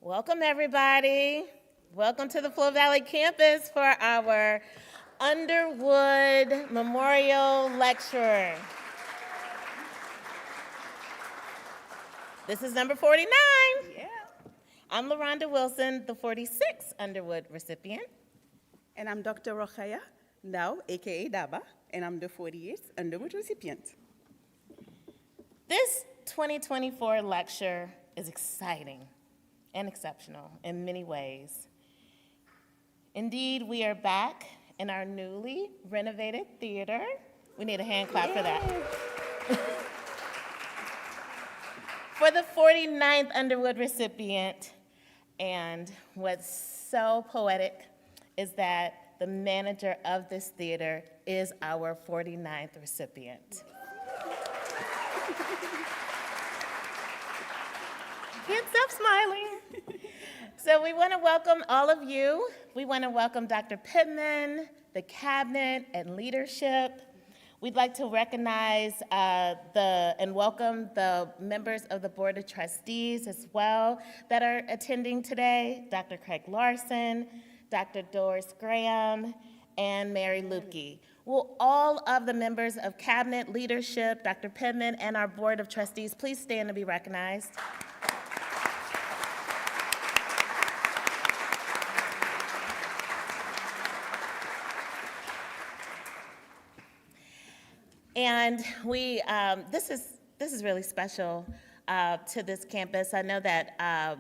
Welcome, everybody. Welcome to the Flo Valley campus for our Underwood Memorial Lecture. This is number 49. Yeah. I'm LaRonda Wilson, the 46th Underwood recipient. And I'm Dr. Rokhaya, now aka Daba, and I'm the 48th Underwood recipient. This 2024 lecture is exciting and exceptional in many ways. Indeed, we are back in our newly renovated theater. We need a hand clap for that. For the 49th Underwood recipient, and what's so poetic is that the manager of this theater is our 49th recipient. Can't stop smiling. So we want to welcome all of you. We want to welcome Dr. Pippin, the cabinet, and leadership. We'd like to recognize and welcome the members of the Board of Trustees as well that are attending today, Dr. Craig Larson, Dr. Doris Graham, and Mary Lupke. Will all of the members of cabinet, leadership, Dr. Pippin, and our Board of Trustees please stand to be recognized? And we, this is really special to this campus. I know that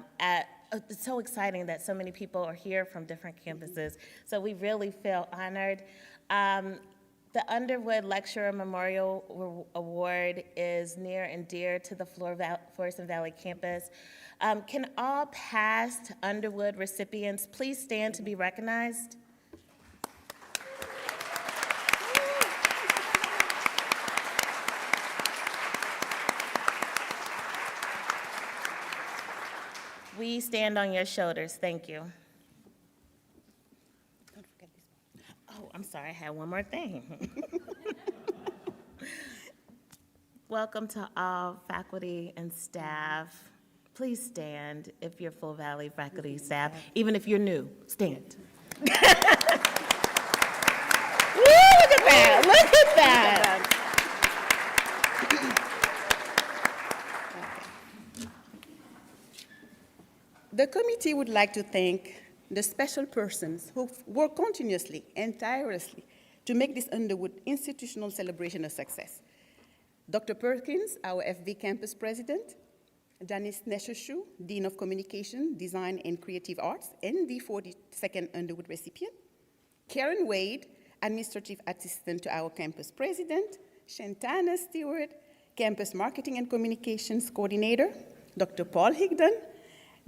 it's so exciting that so many people are here from different campuses. So we really feel honored. The Underwood Lecture Memorial Award is near and dear to the Florissant Valley campus. Can all past Underwood recipients please stand to be recognized? We stand on your shoulders. Thank you. Don't forget this one. Oh, I'm sorry. I had one more thing. Welcome to all faculty and staff. Please stand if you're Flo Valley faculty, staff. Even if you're new, stand. Woo, look at that. Look at that. The committee would like to thank the special persons who work continuously and tirelessly to make this Underwood institutional celebration a success. Dr. Perkins, our FV campus president, Janice Nesheshu, Dean of Communication, Design, and Creative Arts, and the 42nd Underwood recipient, Karen Wade, administrative assistant to our campus president, Shantana Stewart, campus marketing and communications coordinator, Dr. Paul Higdon,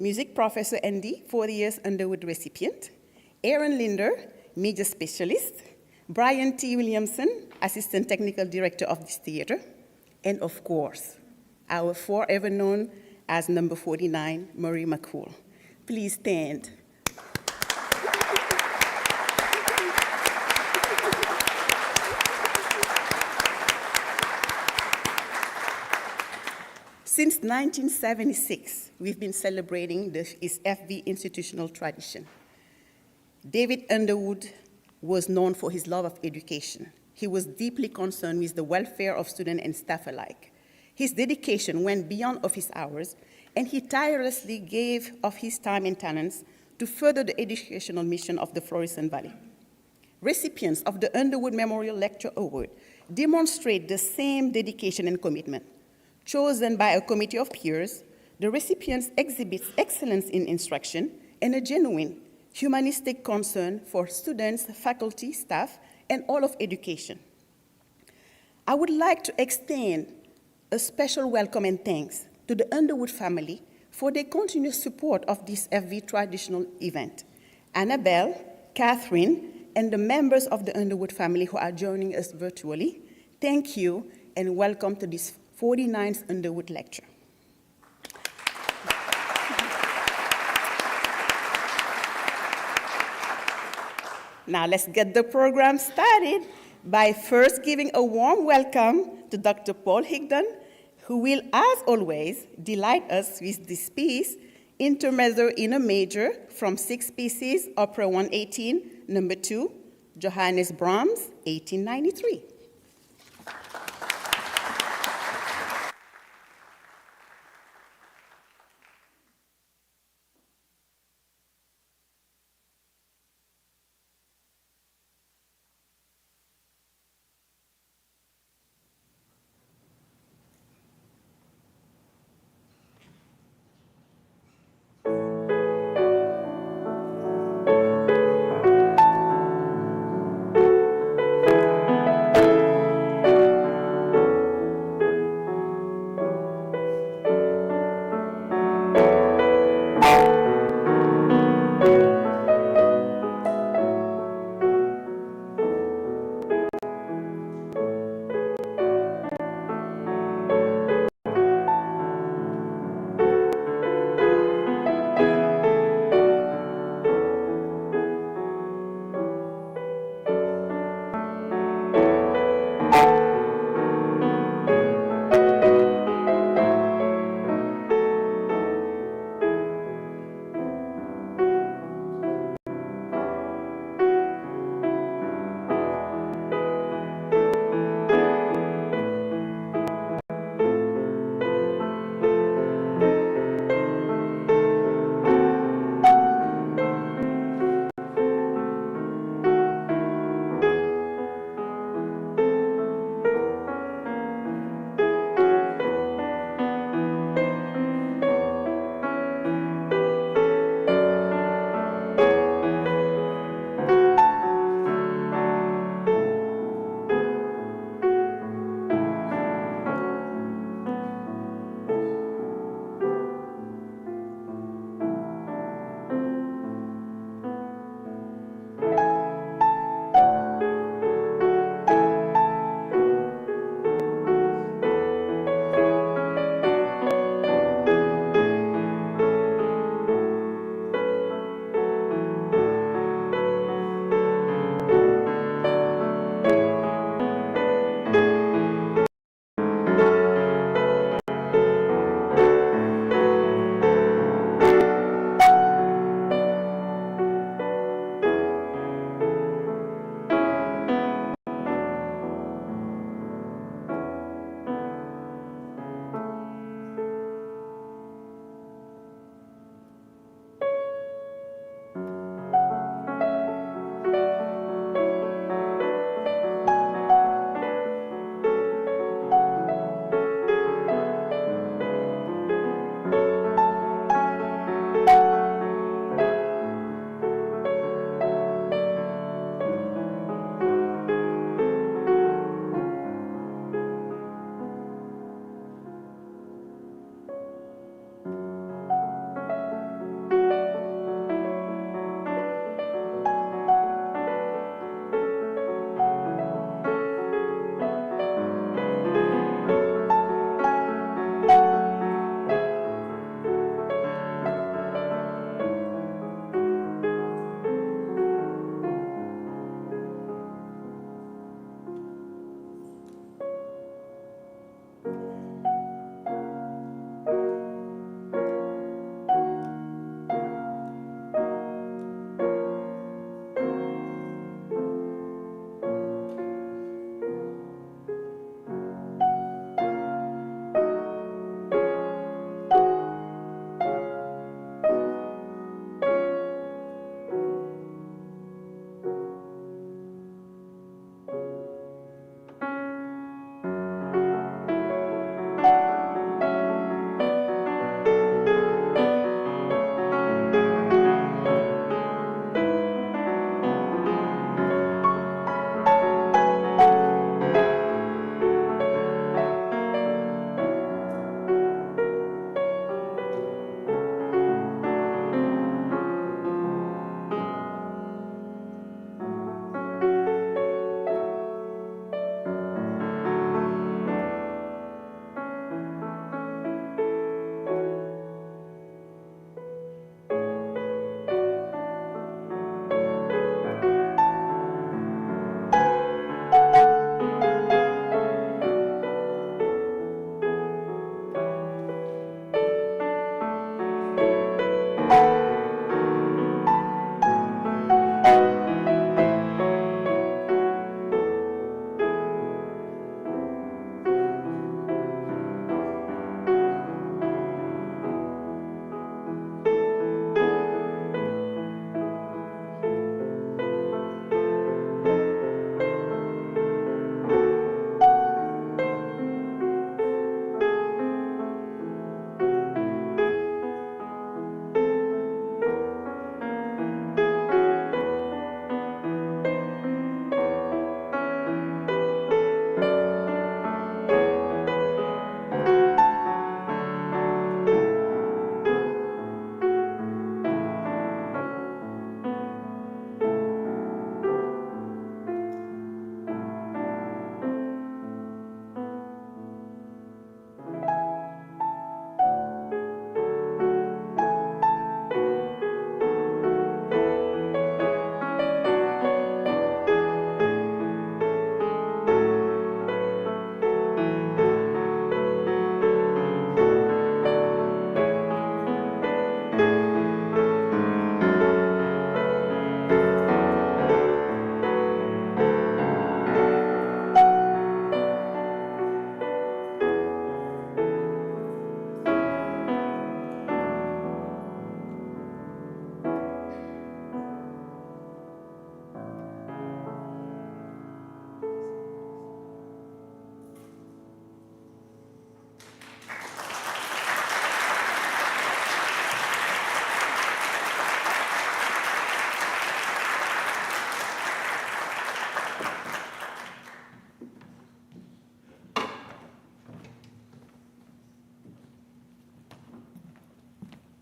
music professor and the 40 years Underwood recipient, Aaron Linder, media specialist, Brian T. Williamson, assistant technical director of this theater, and of course, our forever known as number 49, Marie McCool. Please stand. Since 1976, we've been celebrating this FV institutional tradition. David Underwood was known for his love of education. He was deeply concerned with the welfare of students and staff alike. His dedication went beyond office hours, and he tirelessly gave of his time and talents to further the educational mission of the Florissant Valley. Recipients of the Underwood Memorial Lecture Award demonstrate the same dedication and commitment. Chosen by a committee of peers, the recipients exhibit excellence in instruction and a genuine humanistic concern for students, faculty, staff, and all of education. I would like to extend a special welcome and thanks to the Underwood family for their continuous support of this FV traditional event. Annabelle, Catherine, and the members of the Underwood family who are joining us virtually, thank you and welcome to this 49th Underwood Lecture. Now let's get the program started by first giving a warm welcome to Dr. Paul Higdon, who will, as always, delight us with this piece Intermezzo in a major from 6 pieces, Opera 118, number 2, Johannes Brahms, 1893.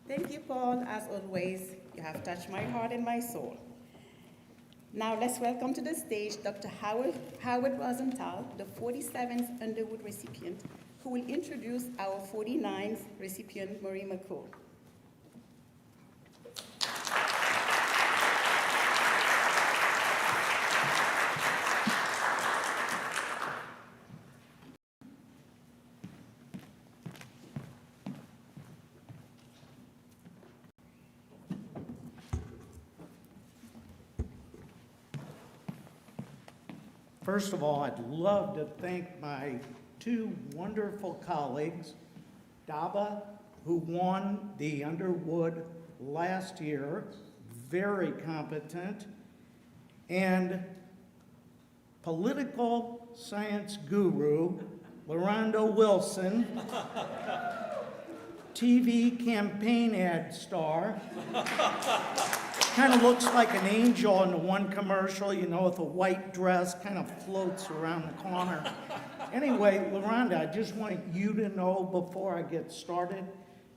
Thank you, Paul. As always, you have touched my heart and my soul. Now let's welcome to the stage Dr. Howard Rosenthal, the 47th Underwood recipient, who will introduce our 49th recipient, Marie McCool. First of all, I'd love to thank my two wonderful colleagues, Daba, who won the Underwood last year, very competent, and political science guru, Lorando Wilson, TV campaign ad star, kind of looks like an angel in the one commercial, you know, with a white dress, kind of floats around the corner. Anyway, Loranda, I just want you to know before I get started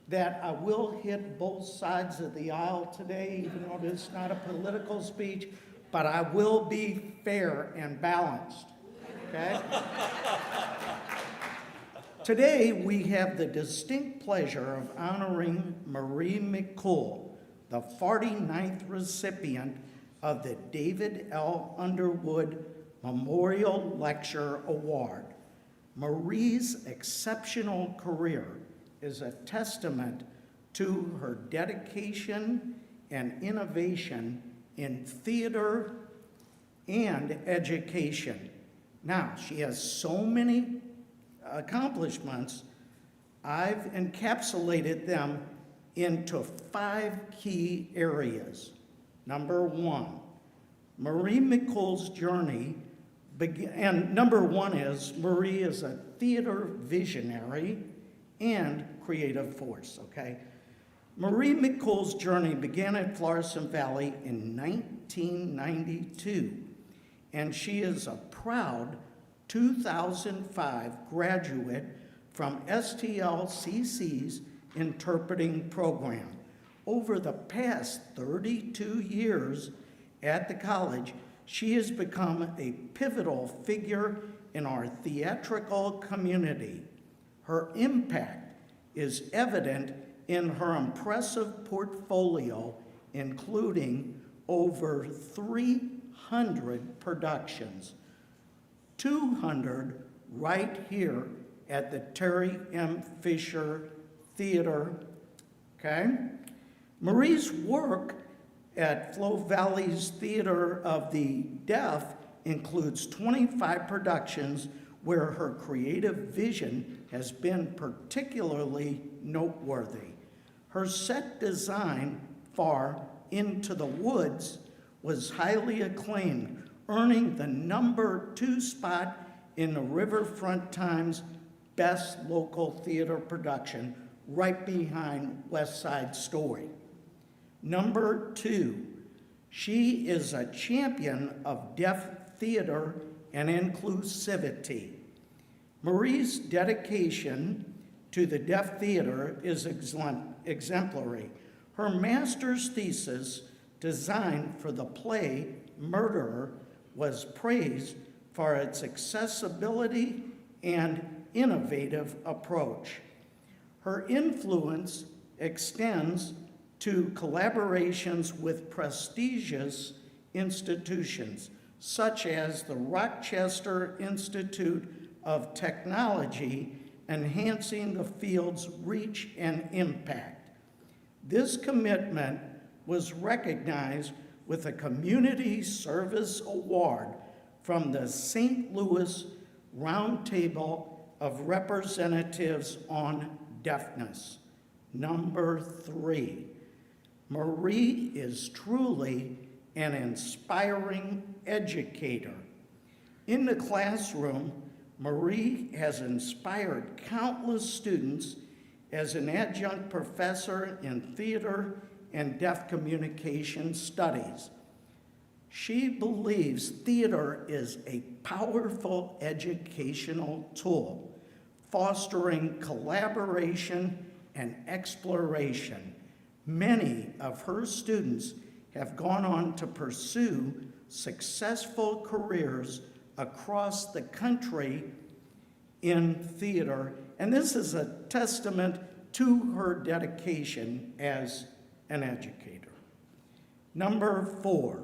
that I will hit both sides of the aisle today, even though this is not a political speech, but I will be fair and balanced, okay? Today, we have the distinct pleasure of honoring Marie McCool, the 49th recipient of the David L. Underwood Memorial Lecture Award. Marie's exceptional career is a testament to her dedication and innovation in theater and education. Now, she has so many accomplishments, I've encapsulated them into 5 key areas. Number 1, Marie McCool's journey and number 1 is Marie is a theater visionary and creative force, okay? Marie McCool's journey began at Florissant Valley in 1992, and she is a proud 2005 graduate from STLCC's interpreting program. Over the past 32 years at the college, she has become a pivotal figure in our theatrical community. Her impact is evident in her impressive portfolio, including over 300 productions, 200 right here at the Terry M. Fischer Theater, okay? Marie's work at Flo Valley's Theater of the Deaf includes 25 productions where her creative vision has been particularly noteworthy. Her set design, Far Into the Woods, was highly acclaimed, earning the #2 spot in the Riverfront Times Best Local Theater Production, right behind West Side Story. Number 2, she is a champion of deaf theater and inclusivity. Marie's dedication to the deaf theater is exemplary. Her master's thesis, designed for the play Murderer, was praised for its accessibility and innovative approach. Her influence extends to collaborations with prestigious institutions, such as the Rochester Institute of Technology, enhancing the field's reach and impact. This commitment was recognized with a Community Service Award from the St. Louis Roundtable of Representatives on Deafness. Number 3, Marie is truly an inspiring educator. In the classroom, Marie has inspired countless students as an adjunct professor in theater and deaf communication studies. She believes theater is a powerful educational tool, fostering collaboration and exploration. Many of her students have gone on to pursue successful careers across the country in theater, and this is a testament to her dedication as an educator. Number 4,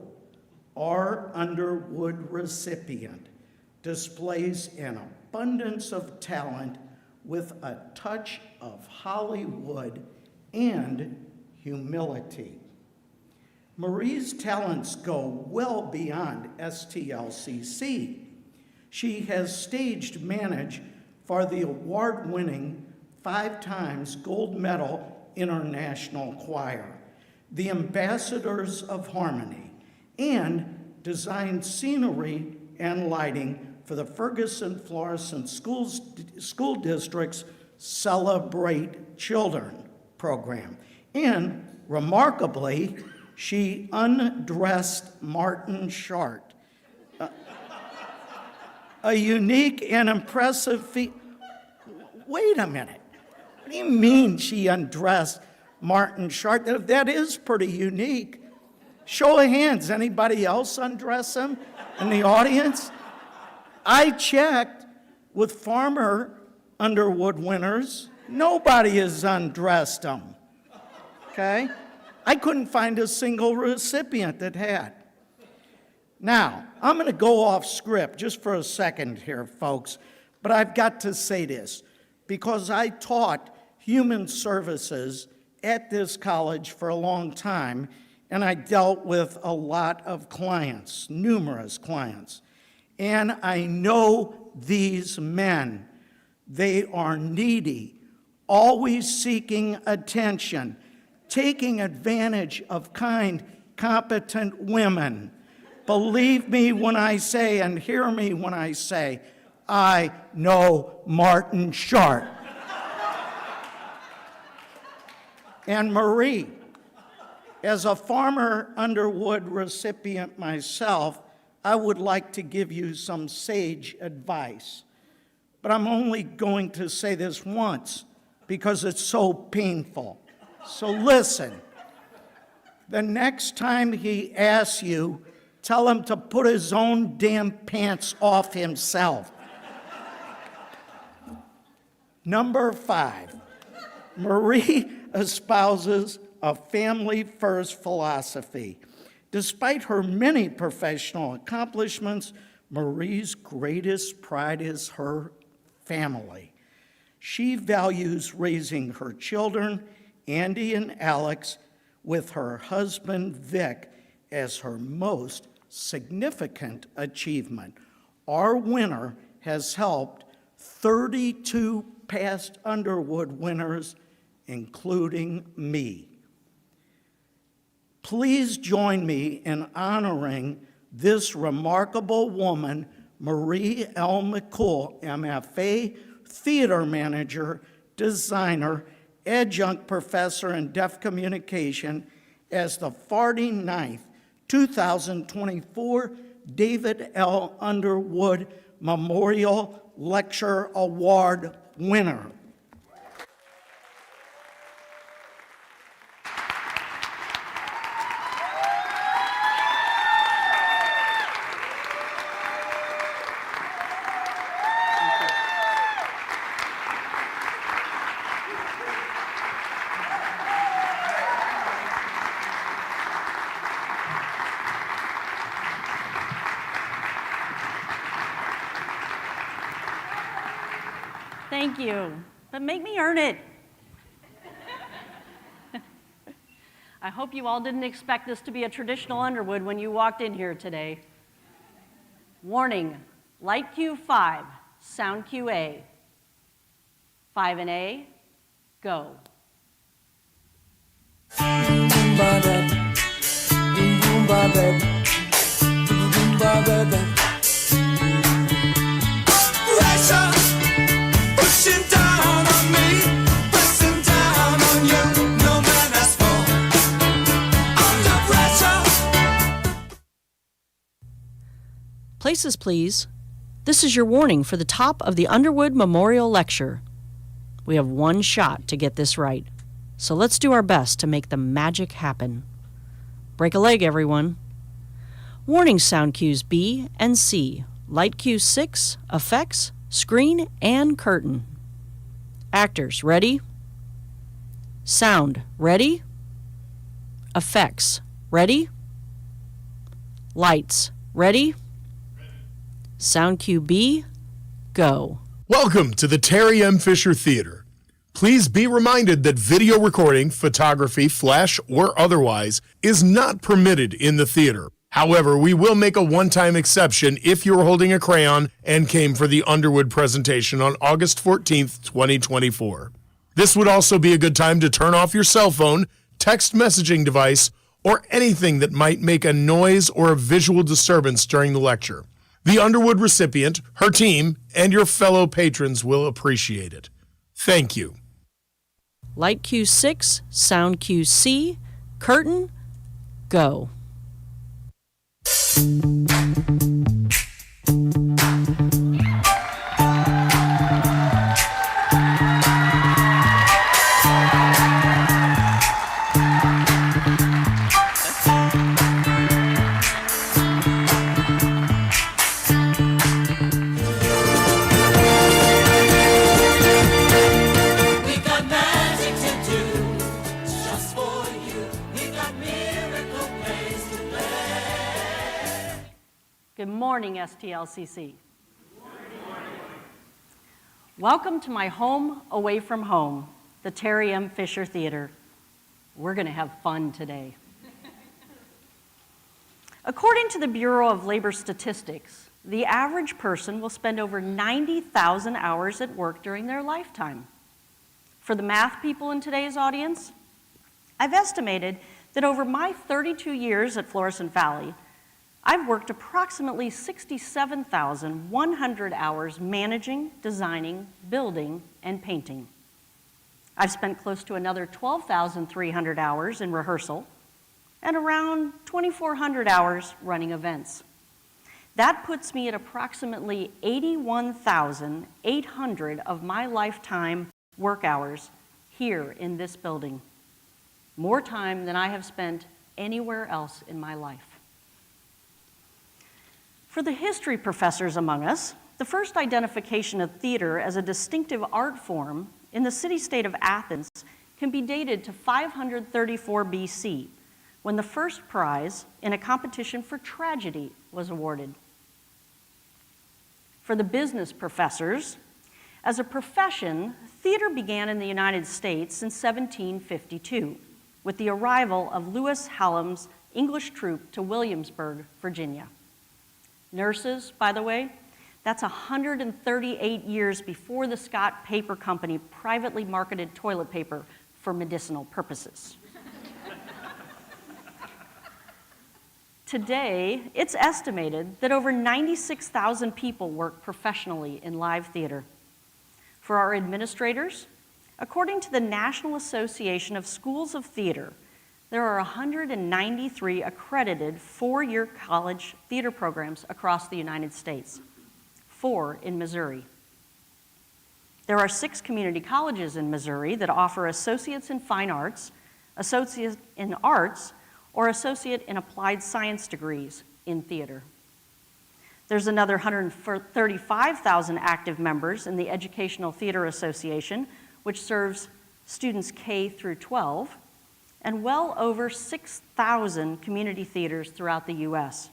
our Underwood recipient displays an abundance of talent with a touch of Hollywood and humility. Marie's talents go well beyond STLCC. She has stage managed for the award-winning 5 times gold medal international choir, the Ambassadors of Harmony, and designed scenery and lighting for the Ferguson-Florissant School District's Celebrate Children program. And remarkably, she undressed Martin Short. A unique and impressive feat. Wait a minute. What do you mean she undressed Martin Short? That is pretty unique. Show of hands, anybody else undress him in the audience? I checked with former Underwood winners. Nobody has undressed them. Okay? I couldn't find a single recipient that had. Now, I'm going to go off script just for a second here, folks, but I've got to say this because I taught human services at this college for a long time, and I dealt with a lot of clients, numerous clients. And I know these men. They are needy, always seeking attention, taking advantage of kind, competent women. Believe me when I say, and hear me when I say, I know Martin Short. And Marie, as a former Underwood recipient myself, I would like to give you some sage advice. But I'm only going to say this once because it's so painful. So listen. The next time he asks you, tell him to put his own damn pants off himself. Number 5, Marie espouses a family-first philosophy. Despite her many professional accomplishments, Marie's greatest pride is her family. She values raising her children, Andy and Alex, with her husband, Vic, as her most significant achievement. Our winner has helped 32 past Underwood winners, including me. Please join me in honoring this remarkable woman, Marie L. McCool, MFA, theater manager, designer, adjunct professor in deaf communication, as the 49th 2024 David L. Underwood Memorial Lecture Award winner. Thank you, but make me earn it. I hope you all didn't expect this to be a traditional Underwood when you walked in here today. Warning, light cue 5, sound cue A. 5 and A, go. Places, please. This is your warning for the top of the Underwood Memorial Lecture. We have one shot to get this right. So let's do our best to make the magic happen. Break a leg, everyone. Warning sound cues B and C. Light cue 6, effects, screen, and curtain. Actors, ready? Sound, ready? Effects, ready? Lights, ready? Sound cue B, go. Welcome to the Terry M. Fischer Theater. Please be reminded that video recording, photography, flash, or otherwise is not permitted in the theater. However, we will make a one-time exception if you're holding a crayon and came for the Underwood presentation on August 14th, 2024. This would also be a good time to turn off your cell phone, text messaging device, or anything that might make a noise or a visual disturbance during the lecture. The Underwood recipient, her team, and your fellow patrons will appreciate it. Thank you. Light cue 6, sound cue C, curtain, go. Good morning, STLCC. Welcome to my home away from home, the Terry M. Fischer Theater. We're going to have fun today. According to the Bureau of Labor Statistics, the average person will spend over 90,000 hours at work during their lifetime. For the math people in today's audience, I've estimated that over my 32 years at Florissant Valley, I've worked approximately 67,100 hours managing, designing, building, and painting. I've spent close to another 12,300 hours in rehearsal and around 2,400 hours running events. That puts me at approximately 81,800 of my lifetime work hours here in this building. More time than I have spent anywhere else in my life. For the history professors among us, the first identification of theater as a distinctive art form in the city-state of Athens can be dated to 534 BC, when the first prize in a competition for tragedy was awarded. For the business professors, as a profession, theater began in the United States in 1752, with the arrival of Lewis Hallam's English troupe to Williamsburg, Virginia. Nurses, by the way, that's 138 years before the Scott Paper Company privately marketed toilet paper for medicinal purposes. Today, it's estimated that over 96,000 people work professionally in live theater. For our administrators, according to the National Association of Schools of Theater, there are 193 accredited four-year college theater programs across the United States, 4 in Missouri. There are 6 community colleges in Missouri that offer Associates in Fine Arts, Associate in Arts, or Associate in Applied Science degrees in theater. There's another 135,000 active members in the Educational Theater Association, which serves students K through 12, and well over 6,000 community theaters throughout the U.S.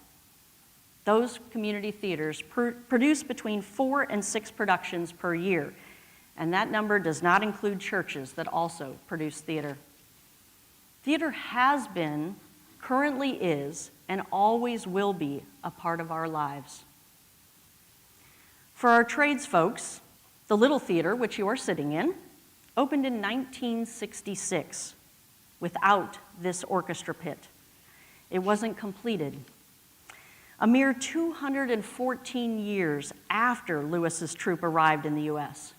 Those community theaters produce between 4 and 6 productions per year, and that number does not include churches that also produce theater. Theater has been, currently is, and always will be a part of our lives. For our trades folks, the Little Theater, which you are sitting in, opened in 1966. Without this orchestra pit. It wasn't completed. A mere 214 years after Lewis's troupe arrived in the U.S.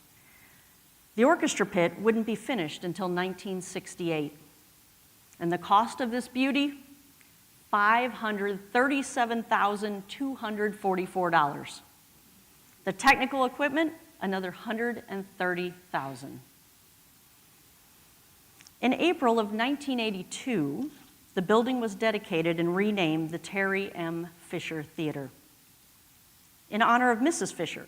The orchestra pit wouldn't be finished until 1968. And the cost of this beauty? $537,244. The technical equipment, another $130,000. In April of 1982, the building was dedicated and renamed the Terry M. Fischer Theater in honor of Mrs. Fischer,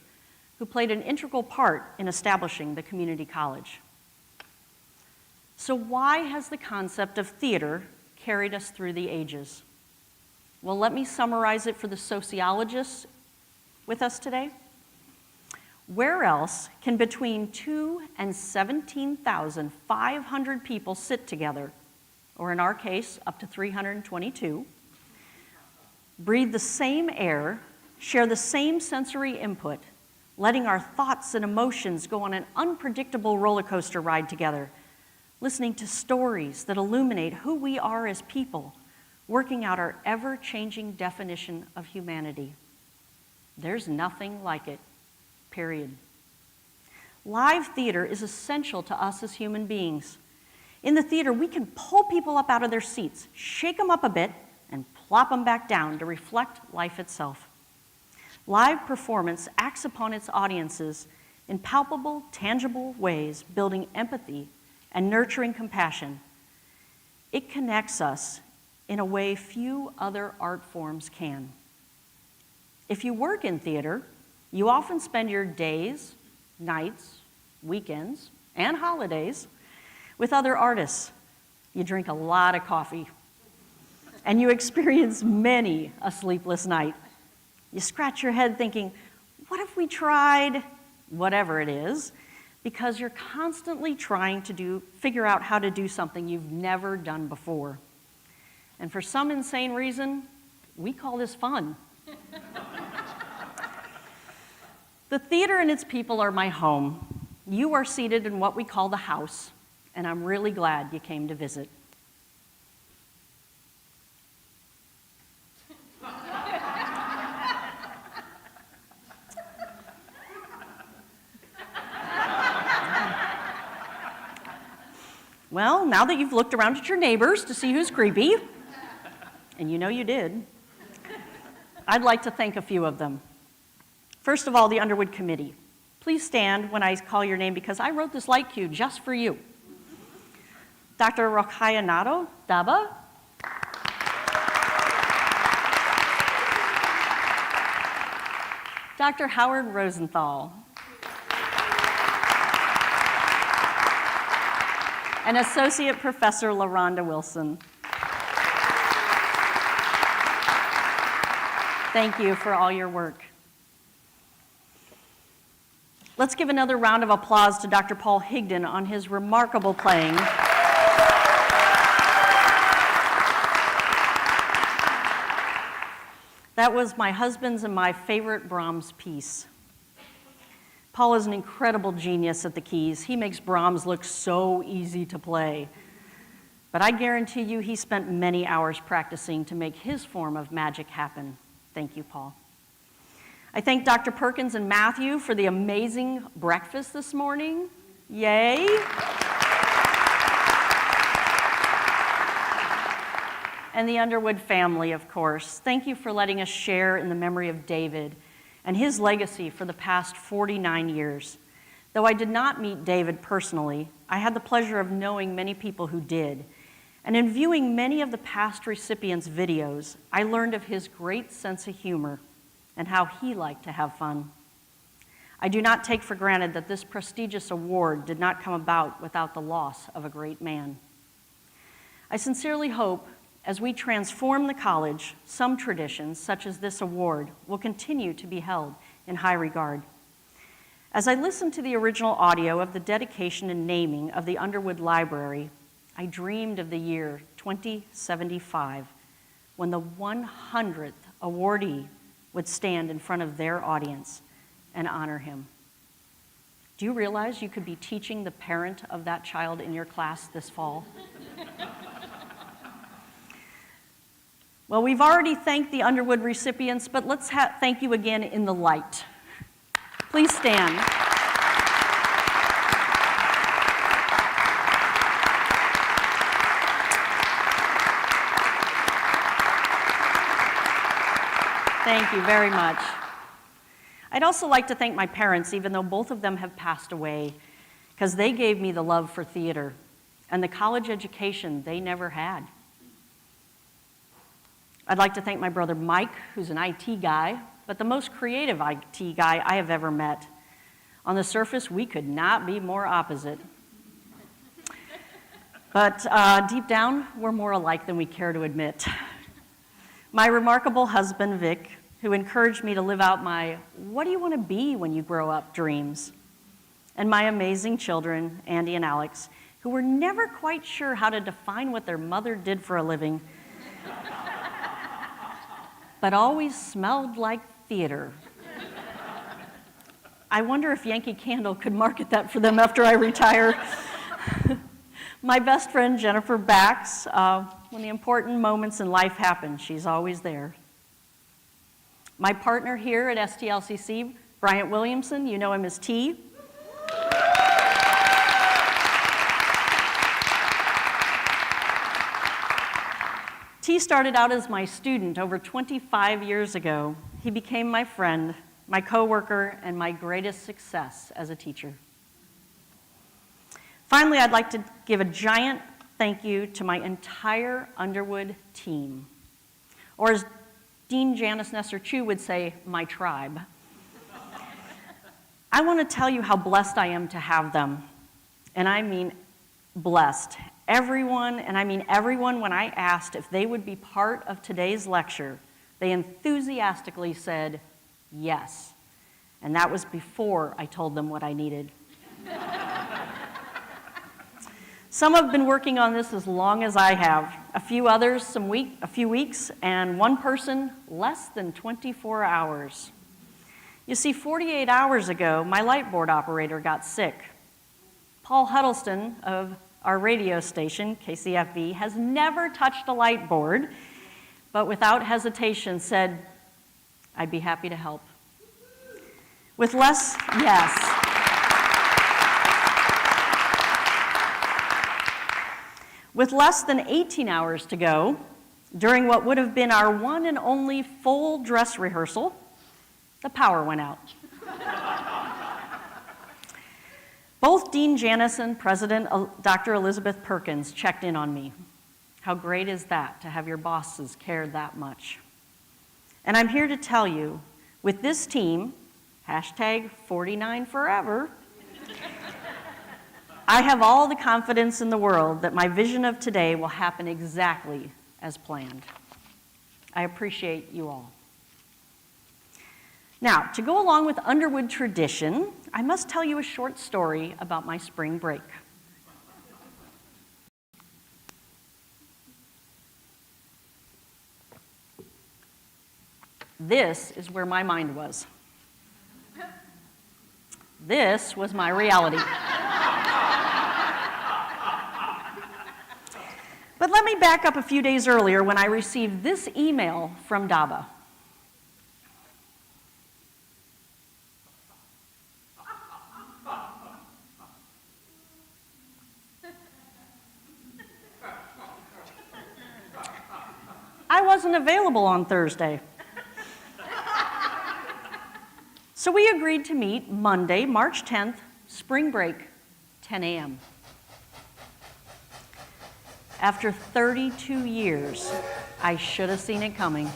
who played an integral part in establishing the community college. So why has the concept of theater carried us through the ages? Well, let me summarize it for the sociologists with us today. Where else can between 2 and 17,500 people sit together, or in our case, up to 322, breathe the same air, share the same sensory input, letting our thoughts and emotions go on an unpredictable roller coaster ride together, listening to stories that illuminate who we are as people, working out our ever-changing definition of humanity? There's nothing like it, period. Live theater is essential to us as human beings. In the theater, we can pull people up out of their seats, shake them up a bit, and plop them back down to reflect life itself. Live performance acts upon its audiences in palpable, tangible ways, building empathy and nurturing compassion. It connects us in a way few other art forms can. If you work in theater, you often spend your days, nights, weekends, and holidays with other artists. You drink a lot of coffee, and you experience many a sleepless night. You scratch your head thinking, what if we tried whatever it is? Because you're constantly trying to figure out how to do something you've never done before. And for some insane reason, we call this fun. The theater and its people are my home. You are seated in what we call the house, and I'm really glad you came to visit. Well, now that you've looked around at your neighbors to see who's creepy, and you know you did, I'd like to thank a few of them. First of all, the Underwood Committee. Please stand when I call your name because I wrote this light cue just for you. Dr. Rokhayanato Daba. Dr. Howard Rosenthal. And Associate Professor LaRonda Wilson. Thank you for all your work. Let's give another round of applause to Dr. Paul Higdon on his remarkable playing. That was my husband's and my favorite Brahms piece. Paul is an incredible genius at the keys. He makes Brahms look so easy to play. But I guarantee you he spent many hours practicing to make his form of magic happen. Thank you, Paul. I thank Dr. Perkins and Matthew for the amazing breakfast this morning. Yay. And the Underwood family, of course. Thank you for letting us share in the memory of David and his legacy for the past 49 years. Though I did not meet David personally, I had the pleasure of knowing many people who did. And in viewing many of the past recipients' videos, I learned of his great sense of humor and how he liked to have fun. I do not take for granted that this prestigious award did not come about without the loss of a great man. I sincerely hope, as we transform the college, some traditions, such as this award, will continue to be held in high regard. As I listened to the original audio of the dedication and naming of the Underwood Library, I dreamed of the year 2075, when the 100th awardee would stand in front of their audience and honor him. Do you realize you could be teaching the parent of that child in your class this fall? Well, we've already thanked the Underwood recipients, but let's thank you again in the light. Please stand. Thank you very much. I'd also like to thank my parents, even though both of them have passed away, because they gave me the love for theater. and the college education they never had. I'd like to thank my brother Mike, who's an IT guy, but the most creative IT guy I have ever met. On the surface, we could not be more opposite. But deep down, we're more alike than we care to admit. My remarkable husband, Vic, who encouraged me to live out my "what do you want to be when you grow up" dreams. And my amazing children, Andy and Alex, who were never quite sure how to define what their mother did for a living, but always smelled like theater. I wonder if Yankee Candle could market that for them after I retire. My best friend, Jennifer Bax, when the important moments in life happen, she's always there. My partner here at STLCC, Bryant Williamson, you know him as T. T started out as my student over 25 years ago. He became my friend, my coworker, and my greatest success as a teacher. Finally, I'd like to give a giant thank you to my entire Underwood team, or as Dean Janice Nesser-Chu would say, my tribe. I want to tell you how blessed I am to have them, and I mean blessed. Everyone, and I mean everyone, when I asked if they would be part of today's lecture, they enthusiastically said yes, and that was before I told them what I needed. Some have been working on this as long as I have, a few others a few weeks, and one person less than 24 hours. You see, 48 hours ago, my light board operator got sick. Paul Huddleston of our radio station, KCFV, has never touched a light board, but without hesitation said, "I'd be happy to help." With less than 18 hours to go, during what would have been our one and only full dress rehearsal, the power went out. Both Dean Janice and President Dr. Elizabeth Perkins checked in on me. How great is that, to have your bosses care that much? And I'm here to tell you, with this team, #49forever, I have all the confidence in the world that my vision of today will happen exactly as planned. I appreciate you all. Now, to go along with Underwood tradition, I must tell you a short story about my spring break. This is where my mind was. This was my reality. But let me back up a few days earlier when I received this email from Daba. I wasn't available on Thursday. So we agreed to meet Monday, March 10th, spring break, 10 a.m. After 32 years, I should have seen it coming.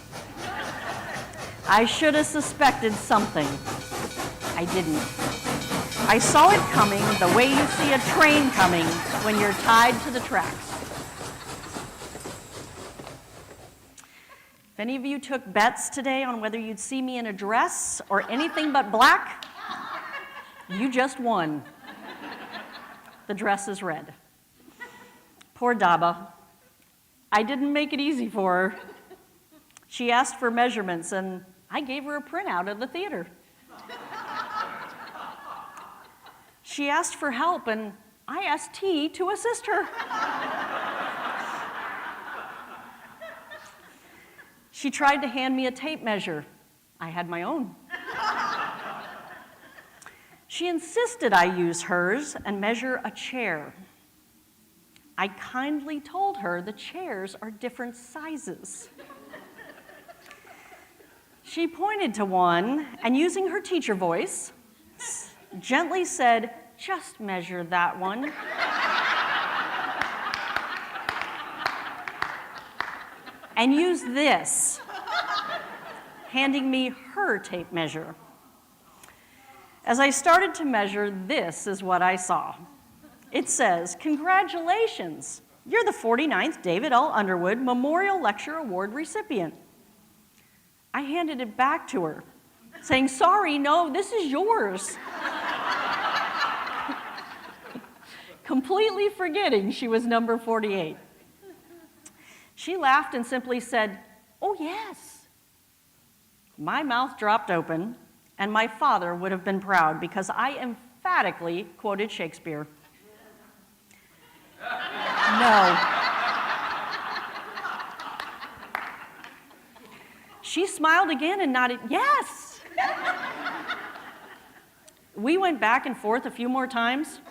I should have suspected something. I didn't. I saw it coming the way you see a train coming when you're tied to the tracks. If any of you took bets today on whether you'd see me in a dress or anything but black, you just won. The dress is red. Poor Daba. I didn't make it easy for her. She asked for measurements, and I gave her a printout of the theater. She asked for help, and I asked T to assist her. She tried to hand me a tape measure. I had my own. She insisted I use hers and measure a chair. I kindly told her the chairs are different sizes. She pointed to one and, using her teacher voice, gently said, "Just measure that one." and used this, handing me her tape measure. As I started to measure, this is what I saw. It says, "Congratulations, you're the 49th David L. Underwood Memorial Lecture Award recipient." I handed it back to her, saying, "Sorry, no, this is yours." Completely forgetting she was number 48. She laughed and simply said, "Oh, yes." My mouth dropped open, and my father would have been proud because I emphatically quoted Shakespeare. No. She smiled again and nodded, "Yes." We went back and forth a few more times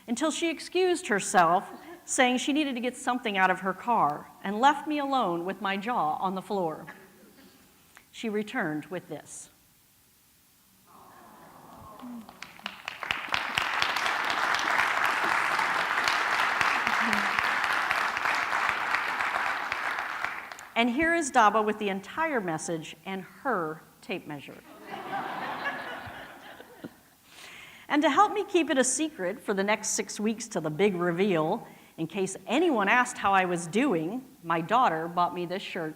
until she excused herself, saying she needed to get something out of her car, and left me alone with my jaw on the floor. She returned with this. And here is Daba with the entire message and her tape measure. And to help me keep it a secret for the next 6 weeks till the big reveal, in case anyone asked how I was doing, my daughter bought me this shirt.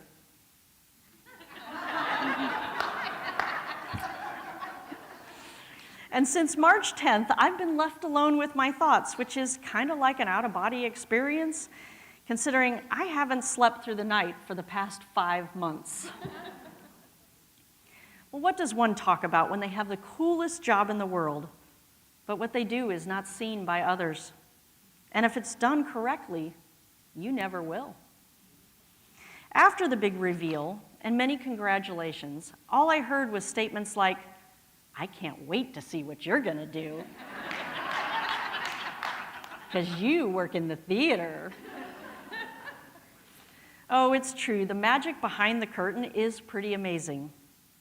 And since March 10th, I've been left alone with my thoughts, which is kind of like an out-of-body experience, considering I haven't slept through the night for the past 5 months. Well, what does one talk about when they have the coolest job in the world, but what they do is not seen by others? And if it's done correctly, you never will. After the big reveal and many congratulations, all I heard was statements like, "I can't wait to see what you're gonna do. Because you work in the theater." Oh, it's true, the magic behind the curtain is pretty amazing.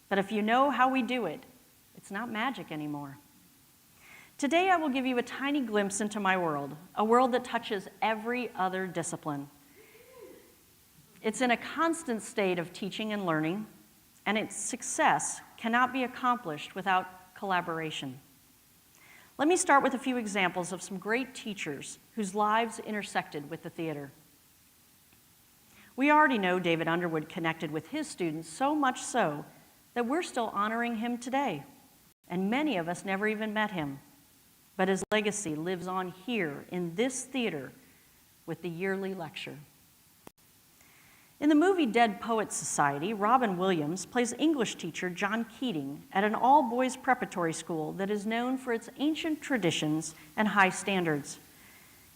But if you know how we do it, it's not magic anymore. Today I will give you a tiny glimpse into my world, a world that touches every other discipline. It's in a constant state of teaching and learning, and its success cannot be accomplished without collaboration. Let me start with a few examples of some great teachers whose lives intersected with the theater. We already know David Underwood connected with his students so much so that we're still honoring him today, and many of us never even met him. But his legacy lives on here in this theater with the yearly lecture. In the movie Dead Poets Society, Robin Williams plays English teacher John Keating at an all-boys preparatory school that is known for its ancient traditions and high standards.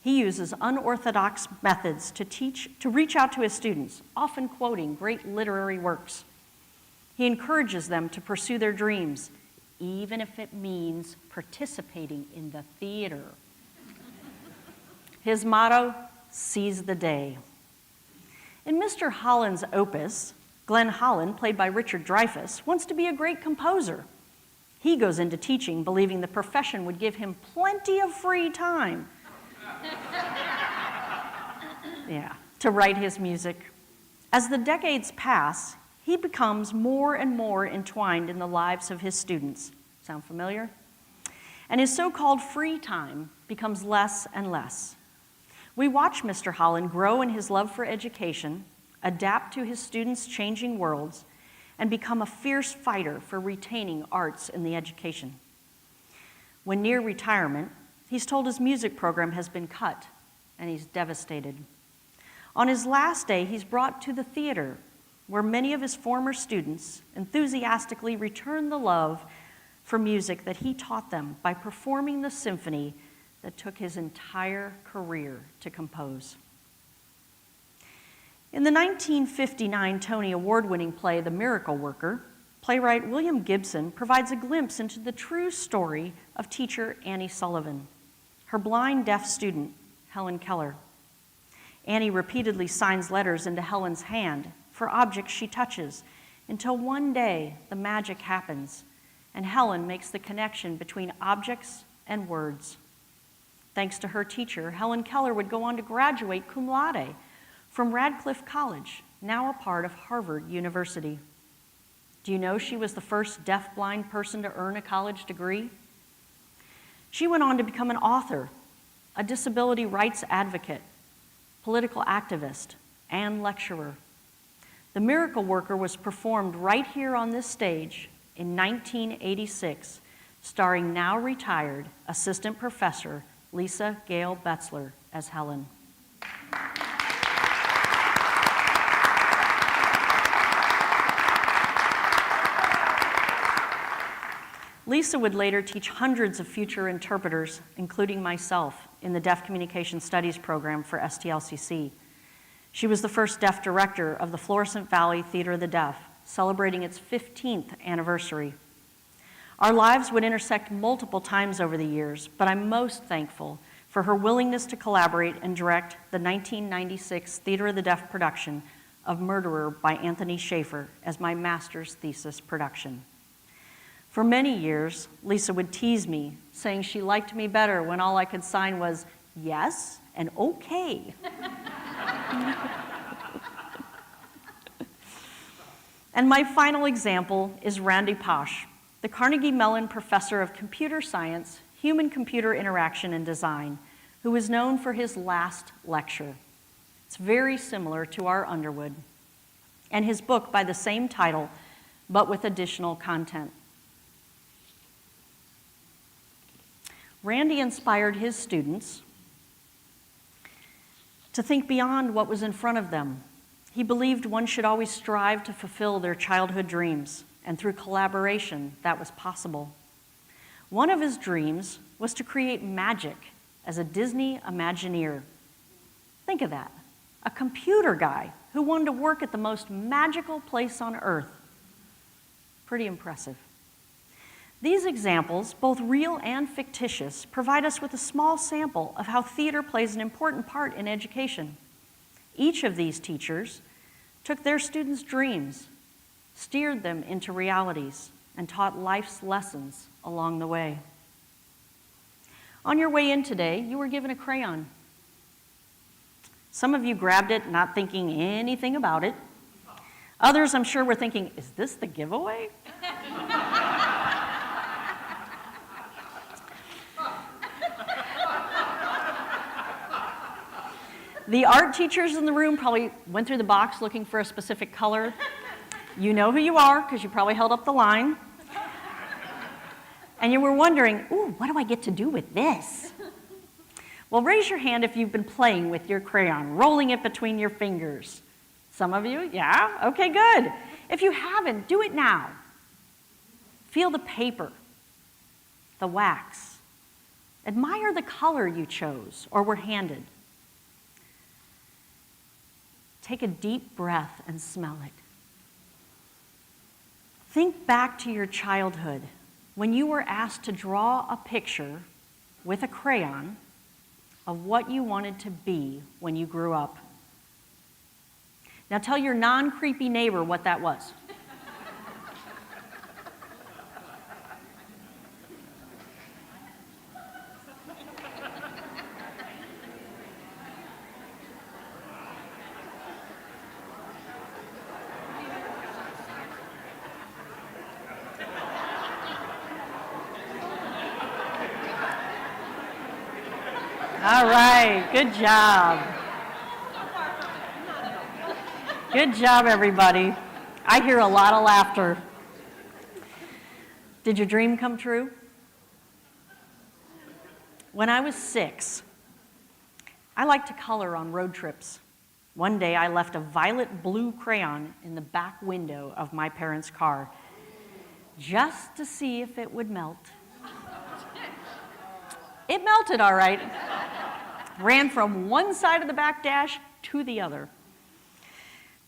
He uses unorthodox methods to reach out to his students, often quoting great literary works. He encourages them to pursue their dreams, even if it means participating in the theater. His motto, "Seize the day." In Mr. Holland's opus, Glenn Holland, played by Richard Dreyfuss, wants to be a great composer. He goes into teaching believing the profession would give him plenty of free time to write his music. As the decades pass, he becomes more and more entwined in the lives of his students. Sound familiar? And his so-called free time becomes less and less. We watch Mr. Holland grow in his love for education, adapt to his students' changing worlds, and become a fierce fighter for retaining arts in the education. When near retirement, he's told his music program has been cut, and he's devastated. On his last day, he's brought to the theater, where many of his former students enthusiastically return the love for music that he taught them by performing the symphony that took his entire career to compose. In the 1959 Tony Award-winning play The Miracle Worker, playwright William Gibson provides a glimpse into the true story of teacher Annie Sullivan, her blind deaf student, Helen Keller. Annie repeatedly signs letters into Helen's hand for objects she touches, until one day the magic happens, and Helen makes the connection between objects and words. Thanks to her teacher, Helen Keller would go on to graduate cum laude, From Radcliffe College, now a part of Harvard University. Do you know she was the first deaf-blind person to earn a college degree? She went on to become an author, a disability rights advocate, political activist, and lecturer. The Miracle Worker was performed right here on this stage in 1986, starring now retired assistant professor Lisa Gale Betzler as Helen. Lisa would later teach hundreds of future interpreters, including myself, in the Deaf Communication Studies program for STLCC. She was the first deaf director of the Florissant Valley Theater of the Deaf, celebrating its 15th anniversary. Our lives would intersect multiple times over the years, but I'm most thankful for her willingness to collaborate and direct the 1996 Theater of the Deaf production of Murderer by Anthony Schaefer as my master's thesis production. For many years, Lisa would tease me, saying she liked me better when all I could sign was yes and okay. And my final example is Randy Pasch, the Carnegie Mellon Professor of Computer Science, Human-Computer Interaction and Design, who is known for his last lecture. It's very similar to our Underwood, and his book by the same title, but with additional content. Randy inspired his students to think beyond what was in front of them. He believed one should always strive to fulfill their childhood dreams, and through collaboration, that was possible. One of his dreams was to create magic as a Disney Imagineer. Think of that, a computer guy who wanted to work at the most magical place on earth. Pretty impressive. These examples, both real and fictitious, provide us with a small sample of how theater plays an important part in education. Each of these teachers took their students' dreams, steered them into realities, and taught life's lessons along the way. On your way in today, you were given a crayon. Some of you grabbed it not thinking anything about it. Others, I'm sure, were thinking, is this the giveaway? The art teachers in the room probably went through the box looking for a specific color. You know who you are because you probably held up the line. And you were wondering, ooh, what do I get to do with this? Well, raise your hand if you've been playing with your crayon, rolling it between your fingers. Some of you, yeah? Okay, good. If you haven't, do it now. Feel the paper, the wax. Admire the color you chose or were handed. Take a deep breath and smell it. Think back to your childhood when you were asked to draw a picture with a crayon of what you wanted to be when you grew up. Now tell your non-creepy neighbor what that was. All right, good job. Good job, everybody. I hear a lot of laughter. Did your dream come true? When I was 6, I liked to color on road trips. One day, I left a violet-blue crayon in the back window of my parents' car just to see if it would melt. It melted, all right. Ran from one side of the back dash to the other.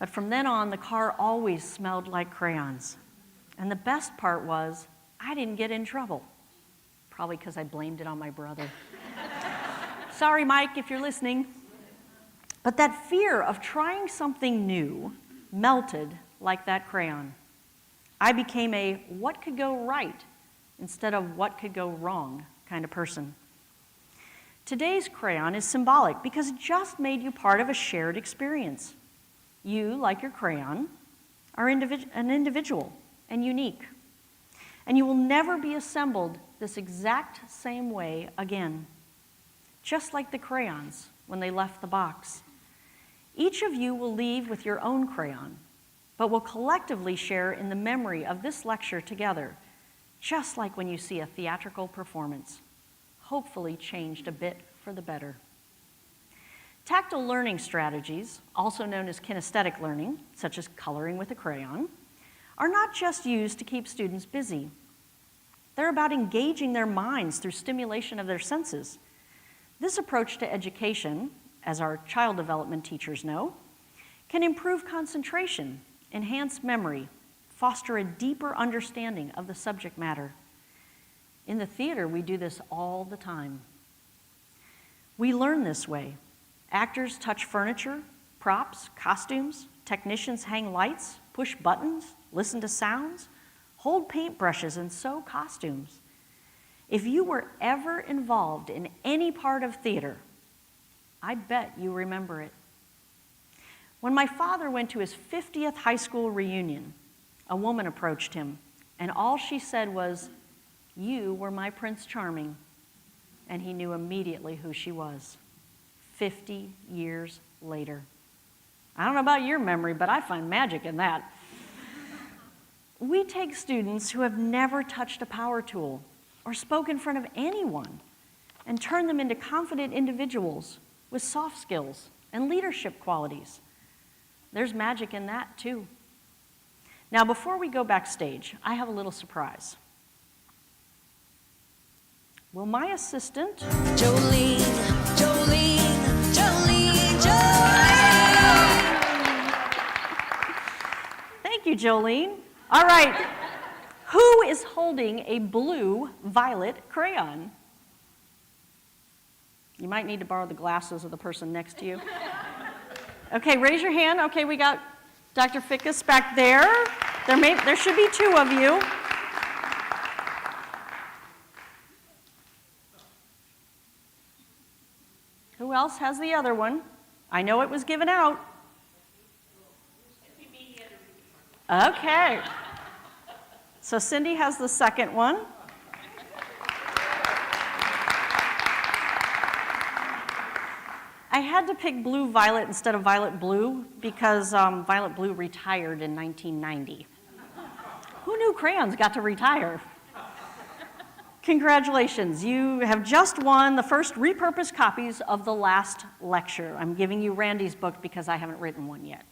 But from then on, the car always smelled like crayons. And the best part was, I didn't get in trouble. Probably because I blamed it on my brother. Sorry, Mike, if you're listening. But that fear of trying something new melted like that crayon. I became a what could go right instead of what could go wrong kind of person. Today's crayon is symbolic because it just made you part of a shared experience. You, like your crayon, are an individual and unique. And you will never be assembled this exact same way again, just like the crayons when they left the box. Each of you will leave with your own crayon, but will collectively share in the memory of this lecture together, just like when you see a theatrical performance, hopefully changed a bit for the better. Tactile learning strategies, also known as kinesthetic learning, such as coloring with a crayon, are not just used to keep students busy. They're about engaging their minds through stimulation of their senses. This approach to education, as our child development teachers know, can improve concentration, enhance memory, foster a deeper understanding of the subject matter. In the theater, we do this all the time. We learn this way. Actors touch furniture, props, costumes. Technicians hang lights, push buttons, listen to sounds, hold paintbrushes, and sew costumes. If you were ever involved in any part of theater, I bet you remember it. When my father went to his 50th high school reunion, a woman approached him, and all she said was, "You were my Prince Charming," and he knew immediately who she was. 50 years later. I don't know about your memory, but I find magic in that. We take students who have never touched a power tool or spoke in front of anyone and turn them into confident individuals with soft skills and leadership qualities. There's magic in that too. Now, before we go backstage, I have a little surprise. Will my assistant, Jolene, Jolene, Jolene, Jolene. Thank you, Jolene. All right, who is holding a blue-violet crayon? You might need to borrow the glasses of the person next to you. Okay, raise your hand. Okay, we got Dr. Fickus back there. There should be two of you. Who else has the other one? I know it was given out. Okay. So Cindy has the second one. I had to pick blue-violet instead of violet-blue because violet-blue retired in 1990. Who knew crayons got to retire? Congratulations, you have just won the first repurposed copies of the last lecture. I'm giving you Randy's book because I haven't written one yet.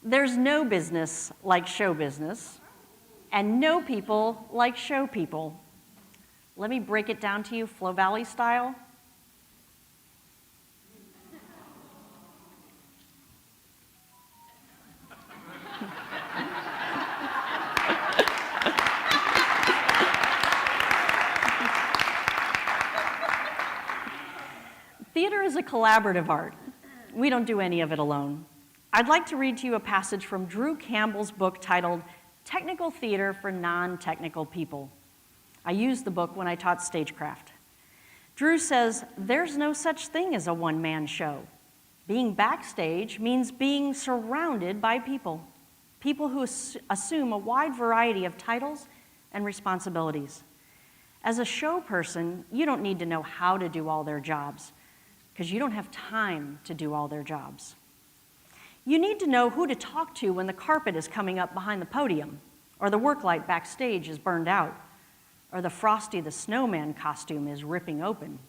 There's no business like show business, and no people like show people. Let me break it down to you, Flo Valley style. Theater is a collaborative art. We don't do any of it alone. I'd like to read to you a passage from Drew Campbell's book titled Technical Theater for Non-Technical People. I used the book when I taught stagecraft. Drew says, "There's no such thing as a one-man show. Being backstage means being surrounded by people, people who assume a wide variety of titles and responsibilities. As a show person, you don't need to know how to do all their jobs, because you don't have time to do all their jobs. You need to know who to talk to when the carpet is coming up behind the podium, or the work light backstage is burned out, or the Frosty the Snowman costume is ripping open.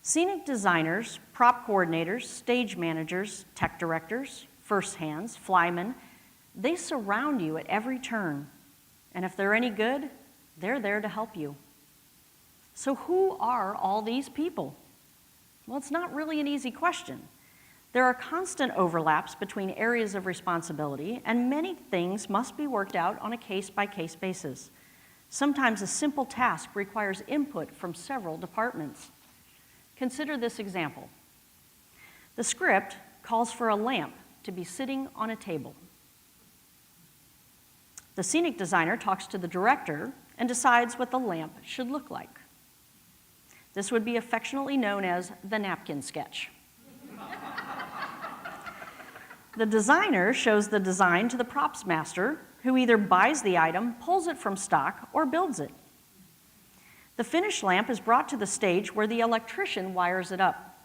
Scenic designers, prop coordinators, stage managers, tech directors, first hands, flymen, they surround you at every turn. And if they're any good, they're there to help you. So who are all these people? Well, it's not really an easy question. There are constant overlaps between areas of responsibility, and many things must be worked out on a case-by-case basis. Sometimes a simple task requires input from several departments. Consider this example. The script calls for a lamp to be sitting on a table. The scenic designer talks to the director and decides what the lamp should look like. This would be affectionately known as the napkin sketch. The designer shows the design to the props master, who either buys the item, pulls it from stock, or builds it. The finished lamp is brought to the stage where the electrician wires it up.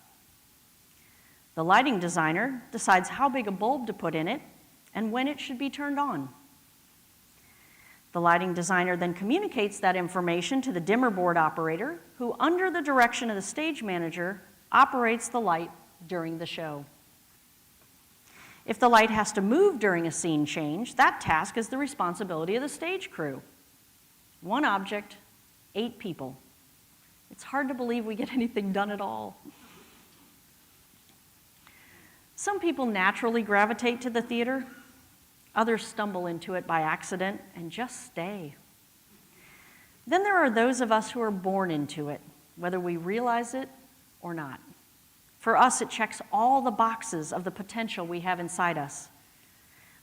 The lighting designer decides how big a bulb to put in it and when it should be turned on. The lighting designer then communicates that information to the dimmer board operator, who, under the direction of the stage manager, operates the light during the show. If the light has to move during a scene change, that task is the responsibility of the stage crew. One object, 8 people. It's hard to believe we get anything done at all. Some people naturally gravitate to the theater. Others stumble into it by accident and just stay. Then there are those of us who are born into it, whether we realize it or not. For us, it checks all the boxes of the potential we have inside us.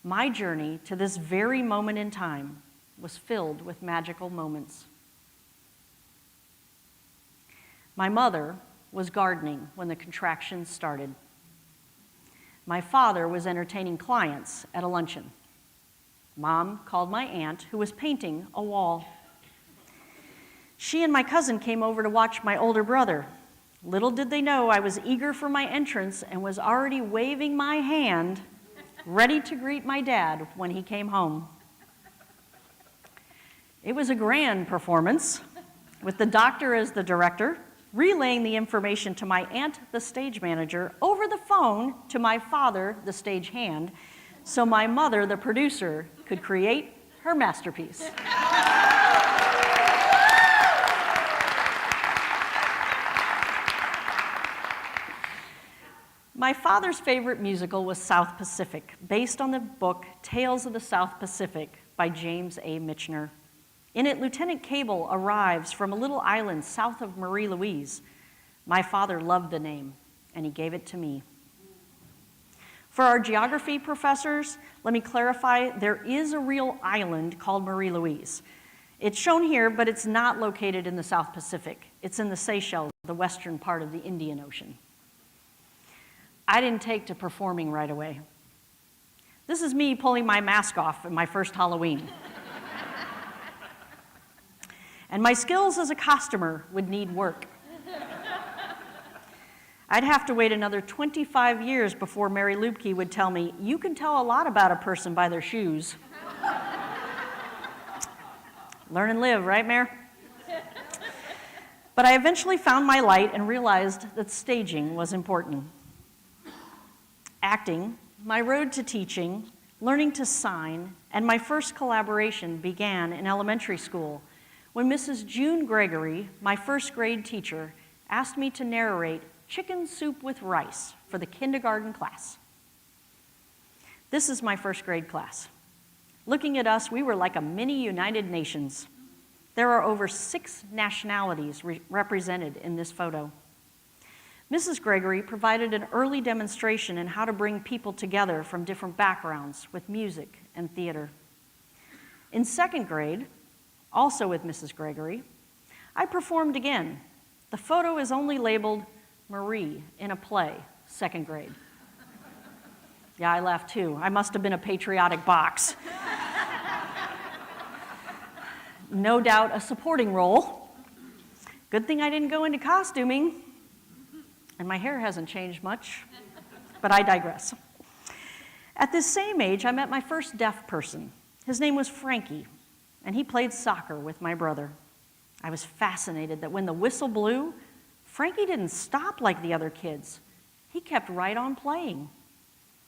My journey to this very moment in time was filled with magical moments. My mother was gardening when the contractions started. My father was entertaining clients at a luncheon. Mom called my aunt, who was painting a wall. She and my cousin came over to watch my older brother. Little did they know I was eager for my entrance and was already waving my hand, ready to greet my dad when he came home. It was a grand performance, with the doctor as the director, relaying the information to my aunt, the stage manager, over the phone to my father, the stage hand, so my mother, the producer, could create her masterpiece. My father's favorite musical was South Pacific, based on the book Tales of the South Pacific by James A. Michener. In it, Lieutenant Cable arrives from a little island south of Marie Louise. My father loved the name, and he gave it to me. For our geography professors, let me clarify, there is a real island called Marie Louise. It's shown here, but it's not located in the South Pacific. It's in the Seychelles, the western part of the Indian Ocean. I didn't take to performing right away. This is me pulling my mask off at my first Halloween. And my skills as a costumer would need work. I'd have to wait another 25 years before Mary Lubke would tell me, "You can tell a lot about a person by their shoes." Learn and live, right, Mayor? But I eventually found my light and realized that staging was important. Acting, my road to teaching, learning to sign, and my first collaboration began in elementary school when Mrs. June Gregory, my first grade teacher, asked me to narrate Chicken Soup with Rice for the kindergarten class. This is my first grade class. Looking at us, we were like a mini United Nations. There are over 6 nationalities represented in this photo. Mrs. Gregory provided an early demonstration in how to bring people together from different backgrounds with music and theater. In second grade, also with Mrs. Gregory, I performed again. The photo is only labeled Marie in a play, second grade. Yeah, I laughed too. I must have been a patriotic box. No doubt a supporting role. Good thing I didn't go into costuming. And my hair hasn't changed much, but I digress. At this same age, I met my first deaf person. His name was Frankie, and he played soccer with my brother. I was fascinated that when the whistle blew, Frankie didn't stop like the other kids. He kept right on playing.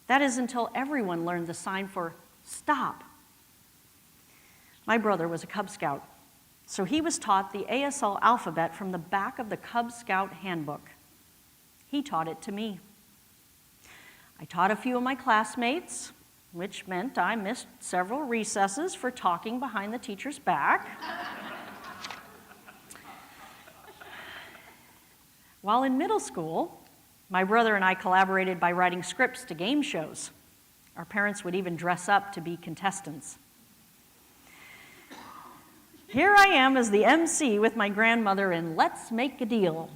That is until everyone learned the sign for stop. My brother was a Cub Scout, so he was taught the ASL alphabet from the back of the Cub Scout handbook. He taught it to me. I taught a few of my classmates, which meant I missed several recesses for talking behind the teacher's back. While in middle school, my brother and I collaborated by writing scripts to game shows. Our parents would even dress up to be contestants. Here I am as the MC with my grandmother in Let's Make a Deal.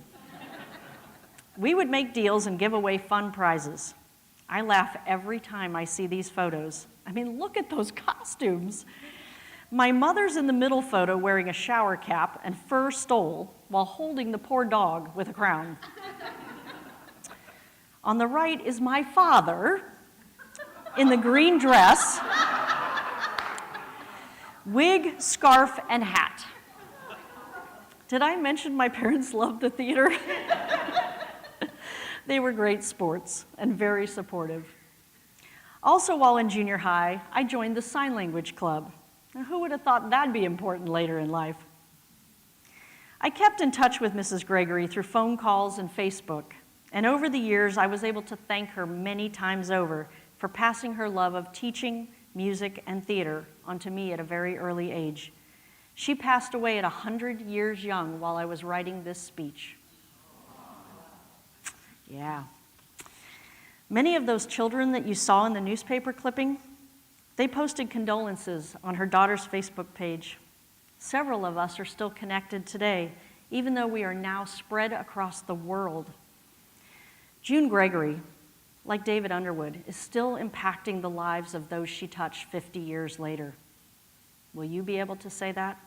We would make deals and give away fun prizes. I laugh every time I see these photos. I mean, look at those costumes. My mother's in the middle photo wearing a shower cap and fur stole while holding the poor dog with a crown. On the right is my father in the green dress, wig, scarf, and hat. Did I mention my parents loved the theater? They were great sports and very supportive. Also, while in junior high, I joined the sign language club. Now, who would have thought that'd be important later in life? I kept in touch with Mrs. Gregory through phone calls and Facebook, and over the years, I was able to thank her many times over for passing her love of teaching, music, and theater onto me at a very early age. She passed away at 100 years young while I was writing this speech. Yeah. Many of those children that you saw in the newspaper clipping, they posted condolences on her daughter's Facebook page. Several of us are still connected today, even though we are now spread across the world. June Gregory, like David Underwood, is still impacting the lives of those she touched 50 years later. Will you be able to say that?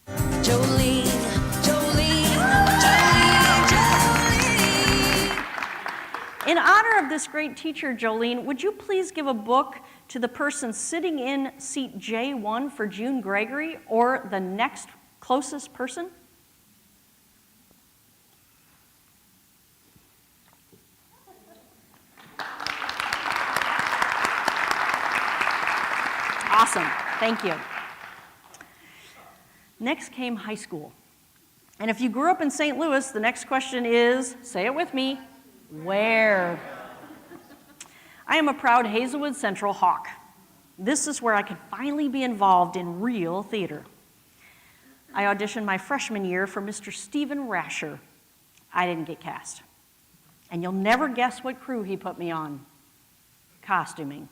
Jolene, Jolene, Jolene, Jolene. In honor of this great teacher, Jolene, would you please give a book to the person sitting in seat J1 for June Gregory, or the next closest person? Awesome, thank you. Next came high school. And if you grew up in St. Louis, the next question is, say it with me, where? I am a proud Hazelwood Central Hawk. This is where I could finally be involved in real theater. I auditioned my freshman year for Mr. Stephen Rasher. I didn't get cast. And you'll never guess what crew he put me on. Costuming.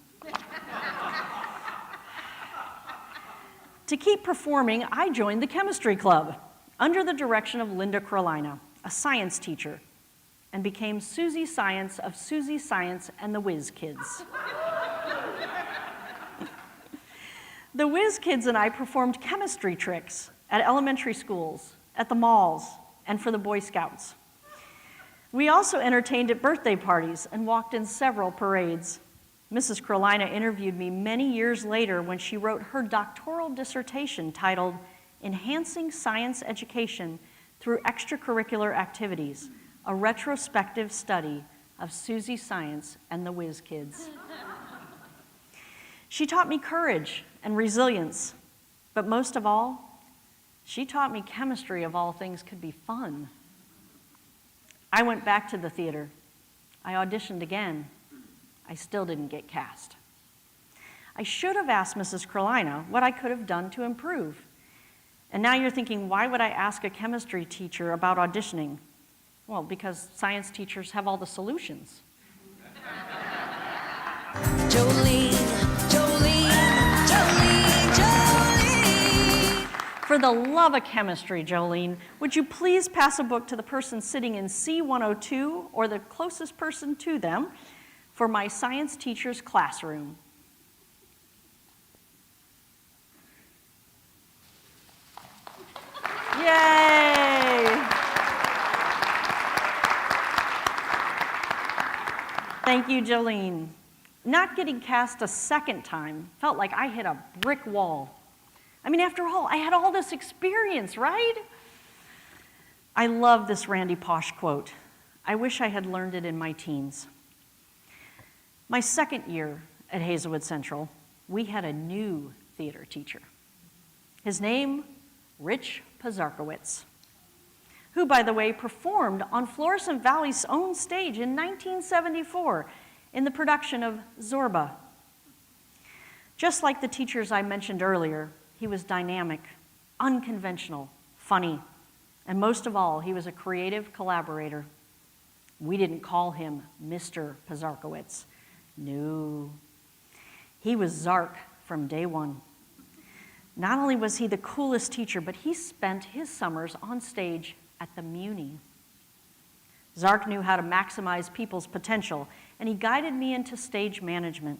To keep performing, I joined the chemistry club under the direction of Linda Carolina, a science teacher, and became Susie Science of Susie Science and the Whiz Kids. The Whiz Kids and I performed chemistry tricks at elementary schools, at the malls, and for the Boy Scouts. We also entertained at birthday parties and walked in several parades. Mrs. Carolina interviewed me many years later when she wrote her doctoral dissertation titled Enhancing Science Education Through Extracurricular Activities, a retrospective study of Susie Science and the Whiz Kids. She taught me courage and resilience, but most of all, she taught me chemistry of all things could be fun. I went back to the theater. I auditioned again. I still didn't get cast. I should have asked Mrs. Carolina what I could have done to improve. And now you're thinking, why would I ask a chemistry teacher about auditioning? Well, because science teachers have all the solutions. Jolene, Jolene, Jolene, Jolene. For the love of chemistry, Jolene, would you please pass a book to the person sitting in C102 or the closest person to them for my science teacher's classroom? Yay! Thank you, Jolene. Not getting cast a second time felt like I hit a brick wall. I mean, after all, I had all this experience, right? I love this Randy Pausch quote. I wish I had learned it in my teens. My second year at Hazelwood Central, we had a new theater teacher. His name, Rich Pazarkowitz, who, by the way, performed on Florissant Valley's own stage in 1974 in the production of Zorba. Just like the teachers I mentioned earlier, he was dynamic, unconventional, funny, and most of all, he was a creative collaborator. We didn't call him Mr. Pazarkowitz. No. He was Zark from day one. Not only was he the coolest teacher, but he spent his summers on stage at the Muni. Zark knew how to maximize people's potential, and he guided me into stage management.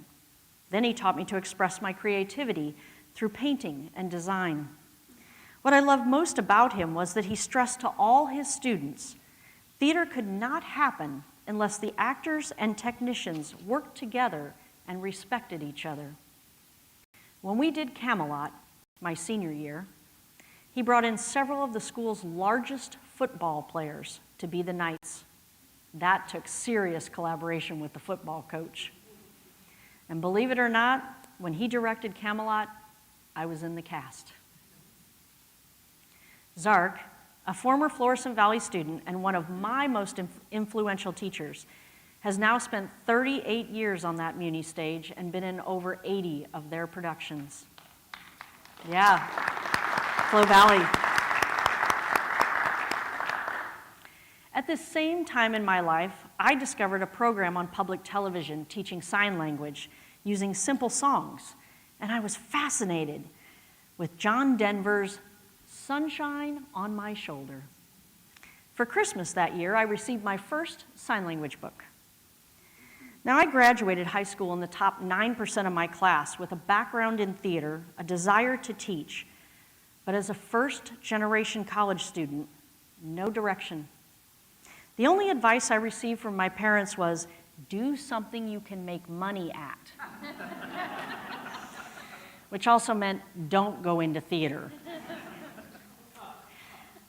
Then he taught me to express my creativity through painting and design. What I loved most about him was that he stressed to all his students, theater could not happen unless the actors and technicians worked together and respected each other. When we did Camelot, my senior year, he brought in several of the school's largest football players to be the knights. That took serious collaboration with the football coach. And believe it or not, when he directed Camelot, I was in the cast. Zark, a former Florissant Valley student and one of my most influential teachers, has now spent 38 years on that Muni stage and been in over 80 of their productions. Yeah, Flo Valley. At this same time in my life, I discovered a program on public television teaching sign language using simple songs, and I was fascinated with John Denver's Sunshine on My Shoulder. For Christmas that year, I received my first sign language book. Now, I graduated high school in the top 9% of my class with a background in theater, a desire to teach, but as a first-generation college student, no direction. The only advice I received from my parents was, do something you can make money at, which also meant don't go into theater.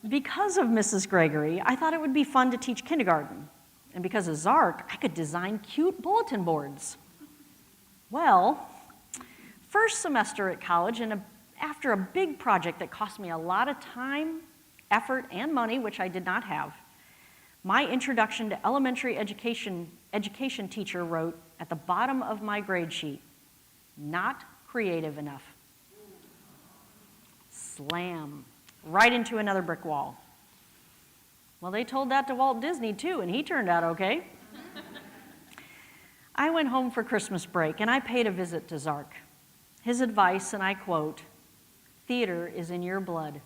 Because of Mrs. Gregory, I thought it would be fun to teach kindergarten. And because of Zark, I could design cute bulletin boards. Well, first semester at college, and after a big project that cost me a lot of time, effort, and money, which I did not have, my introduction to elementary education teacher wrote at the bottom of my grade sheet, not creative enough. Slam, right into another brick wall. Well, they told that to Walt Disney too, and he turned out okay. I went home for Christmas break, and I paid a visit to Zark. His advice, and I quote, "Theater is in your blood.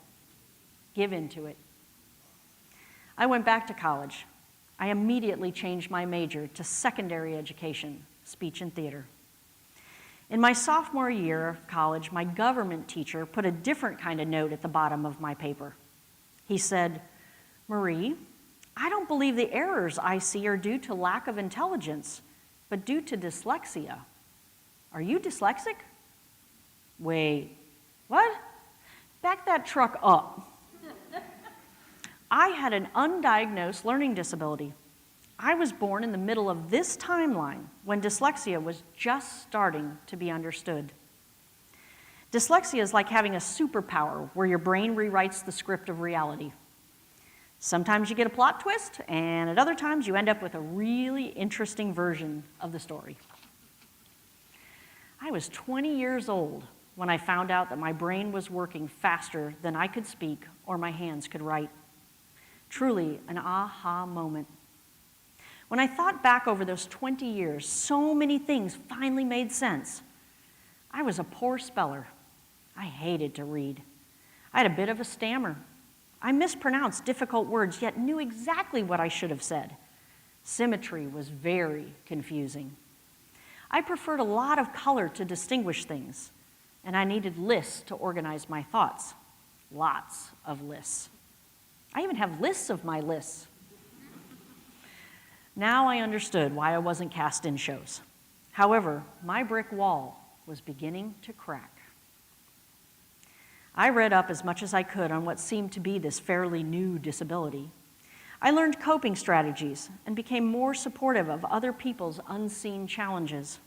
Give into it." I went back to college. I immediately changed my major to secondary education, speech and theater. In my sophomore year of college, my government teacher put a different kind of note at the bottom of my paper. He said, "Marie, I don't believe the errors I see are due to lack of intelligence, but due to dyslexia. Are you dyslexic?" Wait, what? Back that truck up. I had an undiagnosed learning disability. I was born in the middle of this timeline when dyslexia was just starting to be understood. Dyslexia is like having a superpower where your brain rewrites the script of reality. Sometimes you get a plot twist, and at other times you end up with a really interesting version of the story. I was 20 years old when I found out that my brain was working faster than I could speak or my hands could write. Truly an aha moment. When I thought back over those 20 years, so many things finally made sense. I was a poor speller. I hated to read. I had a bit of a stammer. I mispronounced difficult words, yet knew exactly what I should have said. Symmetry was very confusing. I preferred a lot of color to distinguish things, and I needed lists to organize my thoughts. Lots of lists. I even have lists of my lists. Now I understood why I wasn't cast in shows. However, my brick wall was beginning to crack. I read up as much as I could on what seemed to be this fairly new disability. I learned coping strategies and became more supportive of other people's unseen challenges.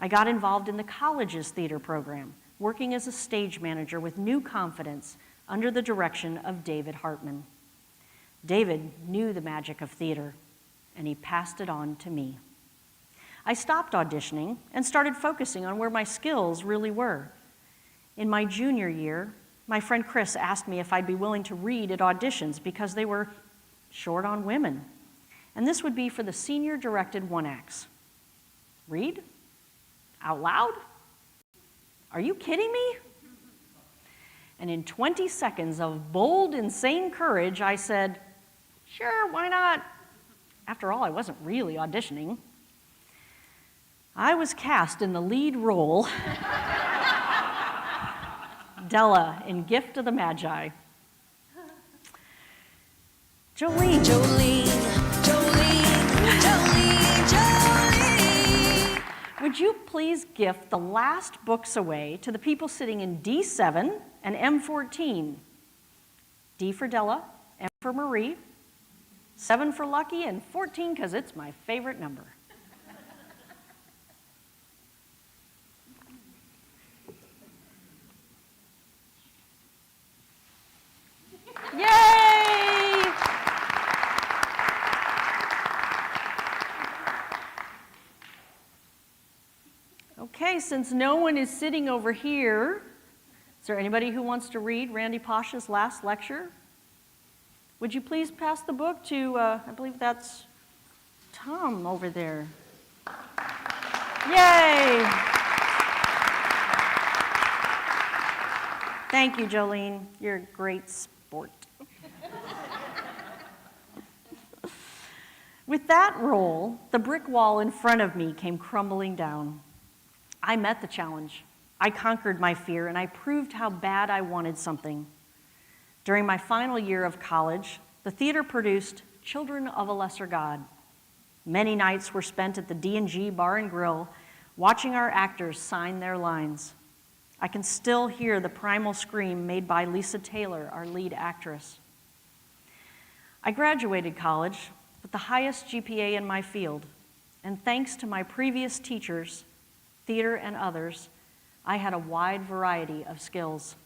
I got involved in the college's theater program, working as a stage manager with new confidence under the direction of David Hartman. David knew the magic of theater, and he passed it on to me. I stopped auditioning and started focusing on where my skills really were. In my junior year, my friend Chris asked me if I'd be willing to read at auditions because they were short on women. And this would be for the senior-directed one-acts. Read? Out loud? Are you kidding me? And in 20 seconds of bold, insane courage, I said, sure, why not? After all, I wasn't really auditioning. I was cast in the lead role, Della in Gift of the Magi. Jolene. Jolene, Jolene, Jolene, Jolene. Would you please gift the last books away to the people sitting in D7 and M14? D for Della, M for Marie, 7 for Lucky, and 14 because it's my favorite number. Yay! Okay, since no one is sitting over here, is there anybody who wants to read Randy Pasha's last lecture? Would you please pass the book to, I believe that's Tom over there. Yay! Thank you, Jolene. You're a great sport. With that roll, the brick wall in front of me came crumbling down. I met the challenge. I conquered my fear, and I proved how bad I wanted something. During my final year of college, the theater produced Children of a Lesser God. Many nights were spent at the D&G Bar and Grill, watching our actors sign their lines. I can still hear the primal scream made by Lisa Taylor, our lead actress. I graduated college with the highest GPA in my field, and thanks to my previous teachers, theater and others, I had a wide variety of skills.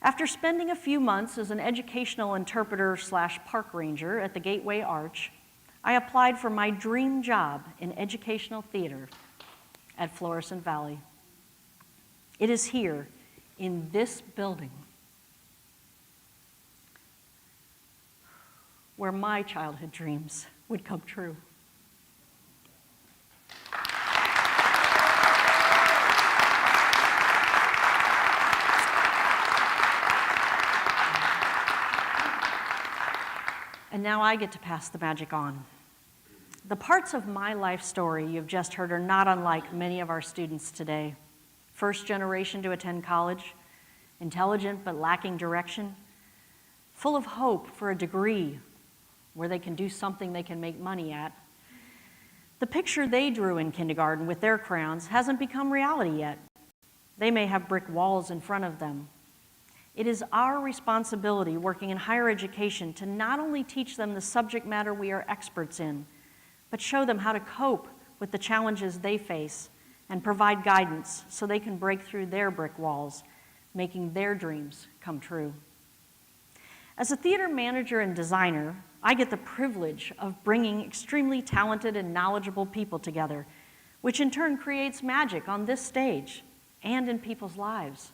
After spending a few months as an educational interpreter / park ranger at the Gateway Arch, I applied for my dream job in educational theater at Florissant Valley. It is here, in this building, where my childhood dreams would come true. And now I get to pass the magic on. The parts of my life story you've just heard are not unlike many of our students today. First generation to attend college, intelligent but lacking direction, full of hope for a degree where they can do something they can make money at. The picture they drew in kindergarten with their crayons hasn't become reality yet. They may have brick walls in front of them. It is our responsibility working in higher education to not only teach them the subject matter we are experts in, but show them how to cope with the challenges they face and provide guidance so they can break through their brick walls, making their dreams come true. As a theater manager and designer, I get the privilege of bringing extremely talented and knowledgeable people together, which in turn creates magic on this stage and in people's lives,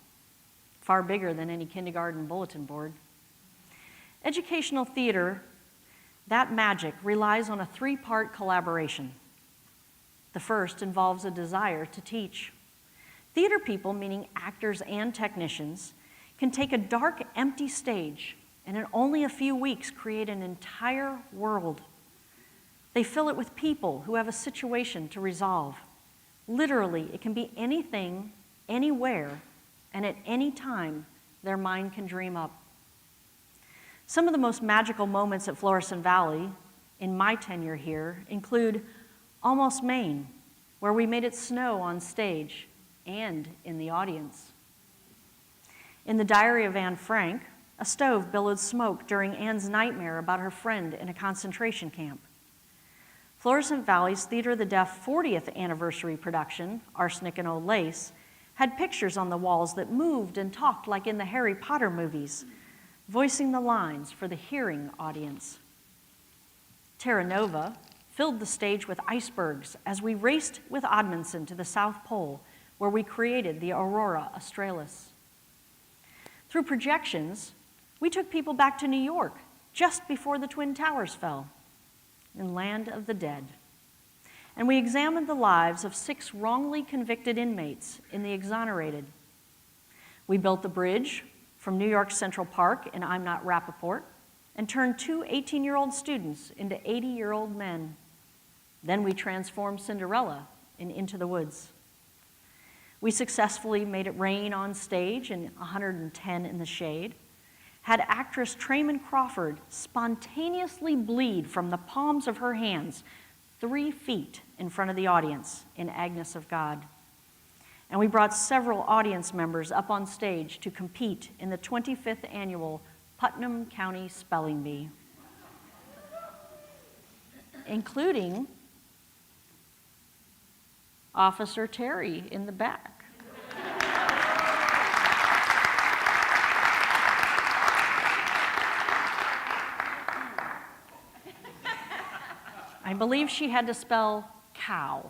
far bigger than any kindergarten bulletin board. Educational theater, that magic relies on a three-part collaboration. The first involves a desire to teach. Theater people, meaning actors and technicians, can take a dark, empty stage and in only a few weeks create an entire world. They fill it with people who have a situation to resolve. Literally, it can be anything, anywhere, and at any time their mind can dream up. Some of the most magical moments at Florissant Valley in my tenure here include Almost Maine, where we made it snow on stage and in the audience. In The Diary of Anne Frank, a stove billowed smoke during Anne's nightmare about her friend in a concentration camp. Florissant Valley's Theater of the Deaf 40th anniversary production, Arsenic and Old Lace, had pictures on the walls that moved and talked like in the Harry Potter movies, voicing the lines for the hearing audience. Terra Nova filled the stage with icebergs as we raced with Odmundson to the South Pole, where we created the Aurora Australis. Through projections, we took people back to New York just before the Twin Towers fell, in Land of the Dead. And we examined the lives of 6 wrongly convicted inmates in The Exonerated. We built the bridge from New York Central Park in I'm Not Rappaport and turned two 18-year-old students into 80-year-old men. Then we transformed Cinderella in Into the Woods. We successfully made it rain on stage in 110 in the Shade, had actress Trayman Crawford spontaneously bleed from the palms of her hands 3 feet in front of the audience in Agnes of God. And we brought several audience members up on stage to compete in the 25th annual Putnam County Spelling Bee, including Officer Terry in the back. I believe she had to spell cow.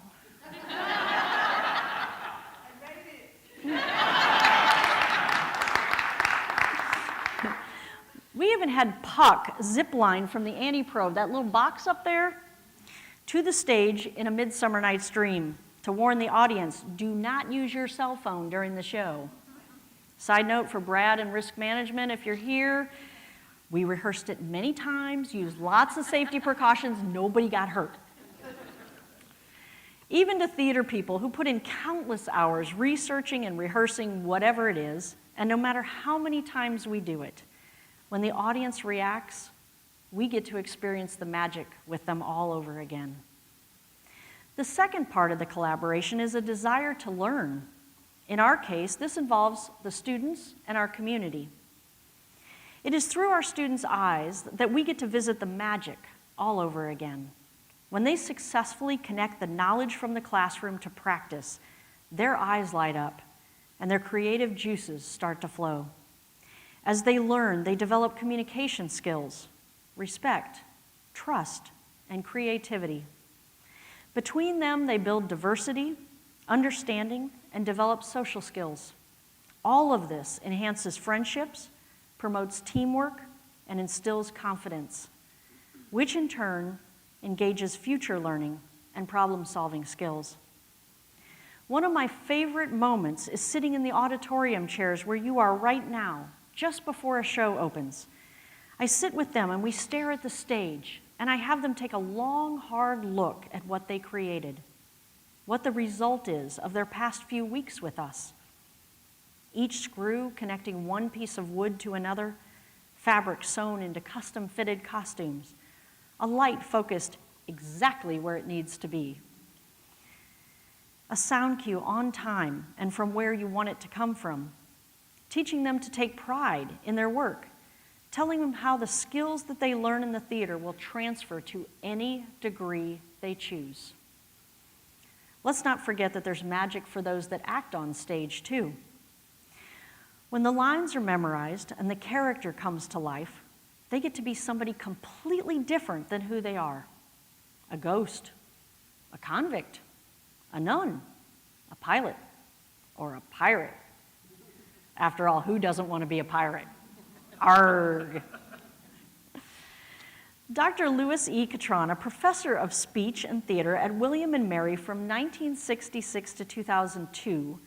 We even had Puck zip line from the Annie Probe, that little box up there, to the stage in A Midsummer Night's Dream to warn the audience, do not use your cell phone during the show. Side note for Brad and risk management, if you're here, we rehearsed it many times, used lots of safety precautions, nobody got hurt. Even to theater people who put in countless hours researching and rehearsing whatever it is, and no matter how many times we do it, when the audience reacts, we get to experience the magic with them all over again. The second part of the collaboration is a desire to learn. In our case, this involves the students and our community. It is through our students' eyes that we get to visit the magic all over again. When they successfully connect the knowledge from the classroom to practice, their eyes light up and their creative juices start to flow. As they learn, they develop communication skills, respect, trust, and creativity. Between them, they build diversity, understanding, and develop social skills. All of this enhances friendships, promotes teamwork, and instills confidence, which in turn engages future learning and problem-solving skills. One of my favorite moments is sitting in the auditorium chairs where you are right now, just before a show opens. I sit with them and we stare at the stage, and I have them take a long, hard look at what they created, what the result is of their past few weeks with us. Each screw connecting one piece of wood to another, fabric sewn into custom-fitted costumes, a light focused exactly where it needs to be, a sound cue on time and from where you want it to come from, teaching them to take pride in their work, telling them how the skills that they learn in the theater will transfer to any degree they choose. Let's not forget that there's magic for those that act on stage too. When the lines are memorized and the character comes to life, they get to be somebody completely different than who they are. A ghost, a convict, a nun, a pilot, or a pirate. After all, who doesn't want to be a pirate? Arrgh. Dr. Louis E. Catron, a professor of speech and theater at William and Mary from 1966 to 2002,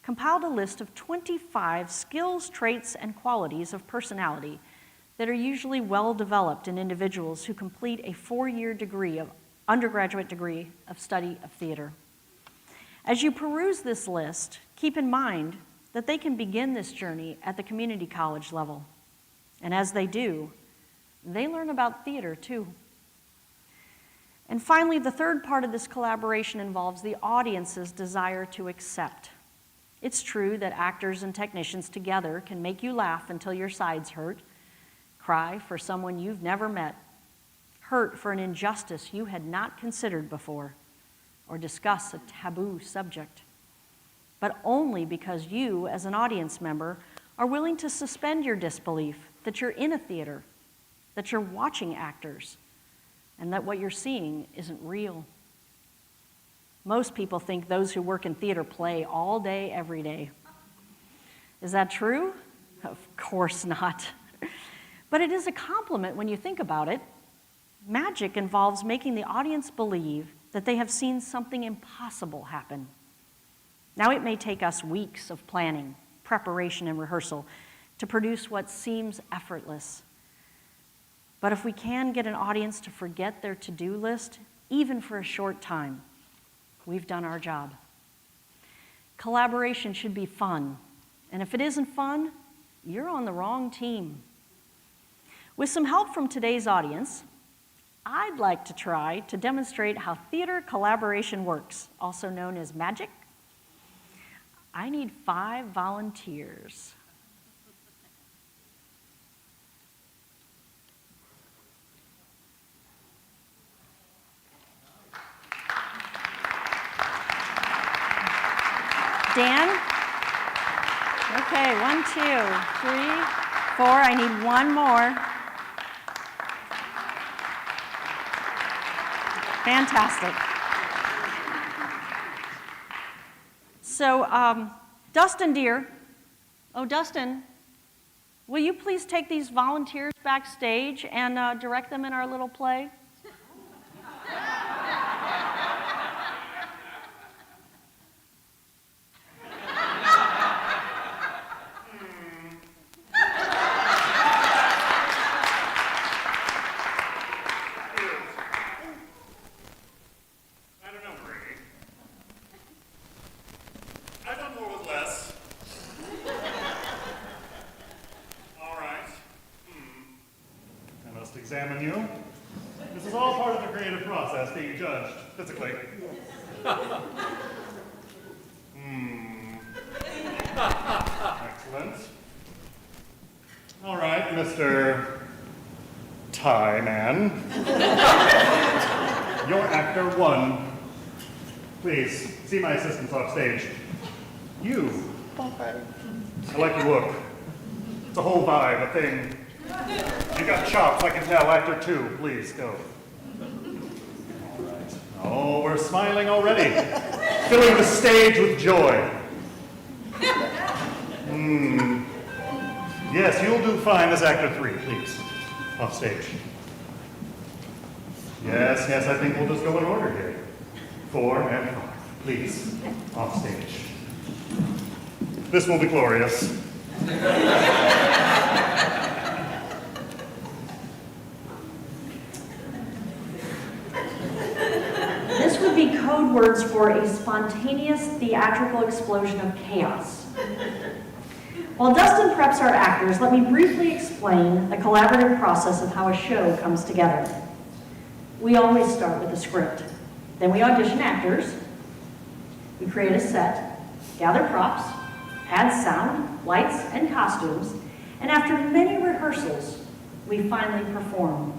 compiled a list of 25 skills, traits, and qualities of personality that are usually well developed in individuals who complete a 4-year undergraduate degree of study of theater. As you peruse this list, keep in mind that they can begin this journey at the community college level. And as they do, they learn about theater too. And finally, the third part of this collaboration involves the audience's desire to accept. It's true that actors and technicians together can make you laugh until your sides hurt, cry for someone you've never met, hurt for an injustice you had not considered before, or discuss a taboo subject. But only because you, as an audience member, are willing to suspend your disbelief that you're in a theater, that you're watching actors, and that what you're seeing isn't real. Most people think those who work in theater play all day, every day. Is that true? Of course not. But it is a compliment when you think about it. Magic involves making the audience believe that they have seen something impossible happen. Now, it may take us weeks of planning, preparation, and rehearsal to produce what seems effortless. But if we can get an audience to forget their to-do list, even for a short time, we've done our job. Collaboration should be fun, and if it isn't fun, you're on the wrong team. With some help from today's audience, I'd like to try to demonstrate how theater collaboration works, also known as magic. I need 5 volunteers. Dan? Okay, 1, 2, 3, 4. I need 1 more. Fantastic. So, Dustin, dear. Oh, Dustin, will you please take these volunteers backstage and direct them in our little play? Examine you. This is all part of the creative process, being judged physically. Excellent. All right, Mr. Tie Man. You're actor 1. Please, see my assistants off stage. You. I like your look. It's a whole vibe, a thing. You got chops, I can tell. Actor 2, please, go. All right. Oh, we're smiling already. Filling the stage with joy. Yes, you'll do fine as actor 3, please. Off stage. Yes, I think we'll just go in order here. 4 and 5, please. Off stage. This will be glorious. This would be code words for a spontaneous theatrical explosion of chaos. While Dustin preps our actors, let me briefly explain the collaborative process of how a show comes together. We always start with a script. Then we audition actors, we create a set, gather props, add sound, lights, and costumes, and after many rehearsals, we finally perform.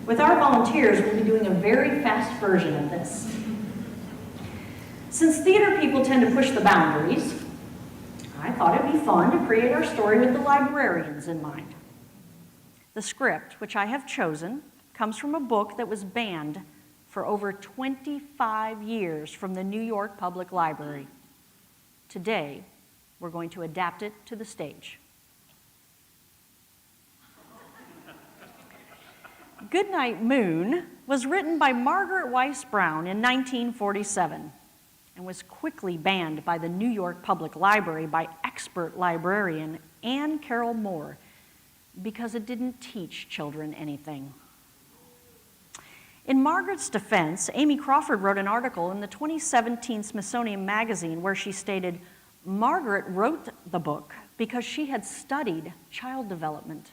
With our volunteers, we'll be doing a very fast version of this. Since theater people tend to push the boundaries, I thought it'd be fun to create our story with the librarians in mind. The script, which I have chosen, comes from a book that was banned for over 25 years from the New York Public Library. Today, we're going to adapt it to the stage. Goodnight Moon was written by Margaret Weiss Brown in 1947 and was quickly banned by the New York Public Library by expert librarian Anne Carroll Moore because it didn't teach children anything. In Margaret's defense, Amy Crawford wrote an article in the 2017 Smithsonian Magazine where she stated, Margaret wrote the book because she had studied child development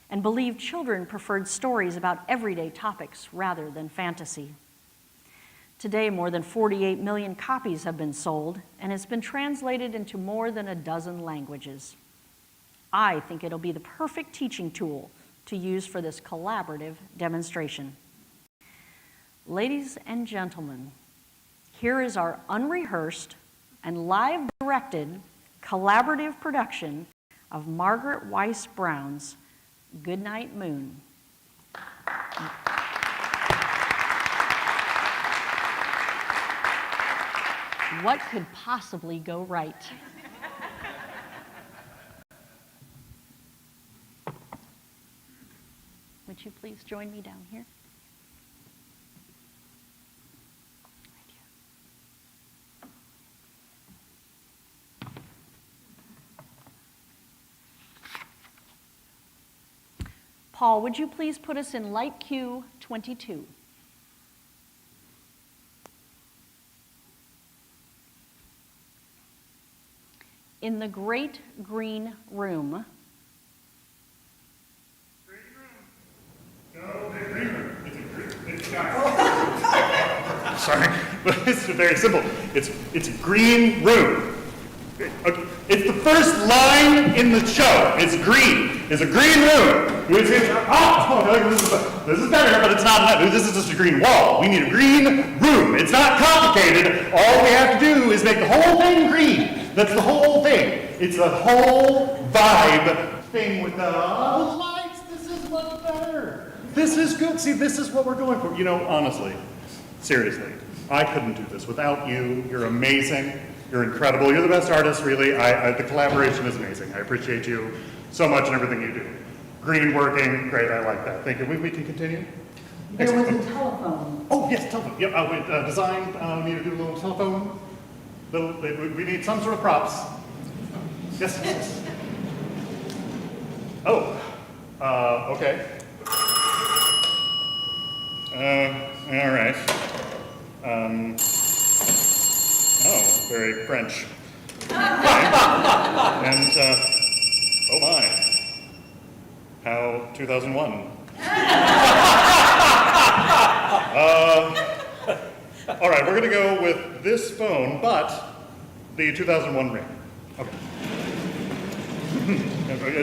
and believed children preferred stories about everyday topics rather than fantasy. Today, more than 48 million copies have been sold, and it's been translated into more than a dozen languages. I think it'll be the perfect teaching tool to use for this collaborative demonstration. Ladies and gentlemen, here is our unrehearsed and live-directed collaborative production of Margaret Weiss Brown's Goodnight Moon. What could possibly go right? Would you please join me down here? Paul, would you please put us in light Q 22? In the great green room. No, big green room. It's sorry, but it's very simple. It's a green room. It's the first line in the show. It's green. It's a green room. This is better, but it's not enough. This is just a green wall. We need a green room. It's not complicated. All we have to do is make the whole thing green. That's the whole thing. It's a whole vibe thing with the lights. This is much better. This is good. See, this is what we're going for. You know, honestly, seriously, I couldn't do this without you. You're amazing. You're incredible. You're the best artist, really. The collaboration is amazing. I appreciate you so much and everything you do. Green working, great. I like that. Thank you. We can continue. There was a telephone. Oh, yes, telephone. Yep, design, we need to do a little telephone. We need some sort of props. Yes. Oh, okay. All right. Oh, very French. Okay. And, oh my. How 2001. All right, we're going to go with this phone, but the 2001 ring. Okay.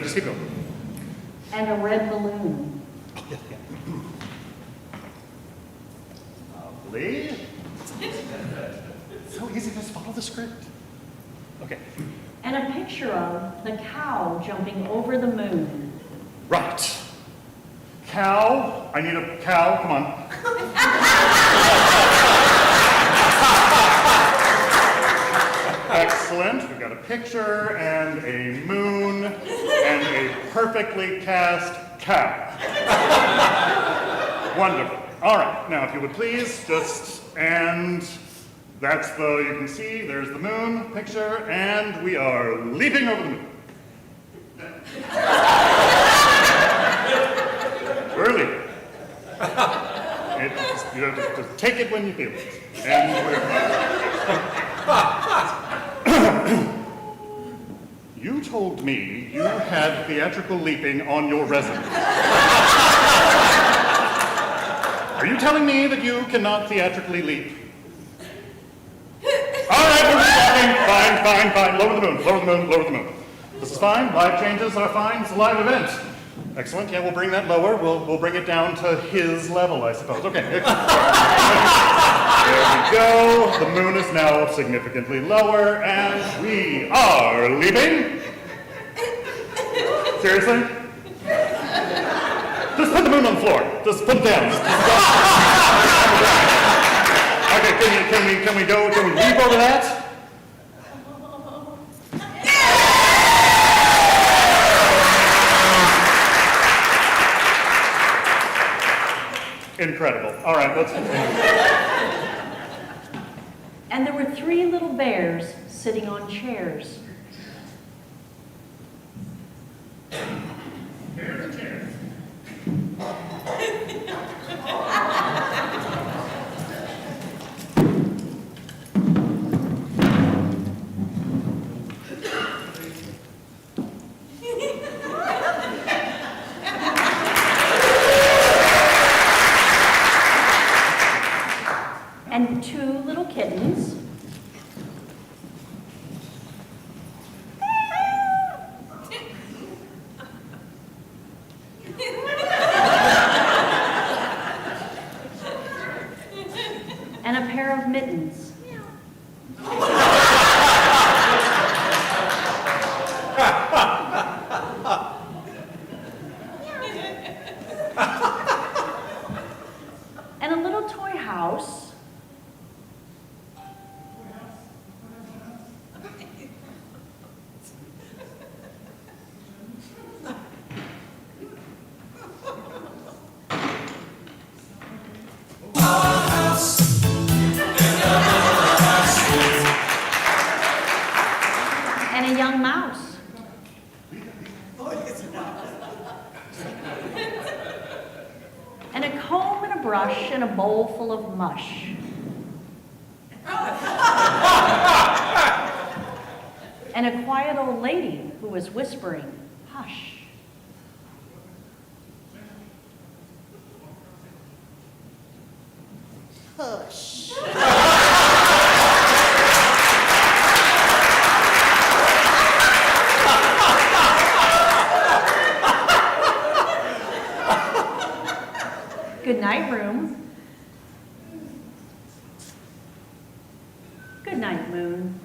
Just keep going. And a red balloon. Oh, yeah. Lovely. So easy, just follow the script. Okay. And a picture of the cow jumping over the moon. Right. Cow. I need a cow. Come on. Excellent. We've got a picture and a moon and a perfectly cast cow. Wonderful. All right. Now, if you would please, and that's you can see, there's the moon picture, and we are leaping over the moon. Early. You have to just take it when you feel it. And you told me you had theatrical leaping on your resume. Are you telling me that you cannot theatrically leap? All right, we're talking. Fine. Lower the moon. This is fine. Live changes are fine. It's a live event. Excellent. Yeah, we'll bring that lower. We'll bring it down to his level, I suppose. Okay. There we go. The moon is now significantly lower, and we are leaping. Seriously? Just put the moon on the floor. Just put it down. Okay, can we leap over that? Incredible. All right, let's continue. And there were 3 little bears sitting on chairs. Bears and chairs. And 2 little kittens. And a pair of mittens. And a little toy house. brush and a bowl full of mush. And a quiet old lady who was whispering, hush. Hush. Good night, room. Good night, moon.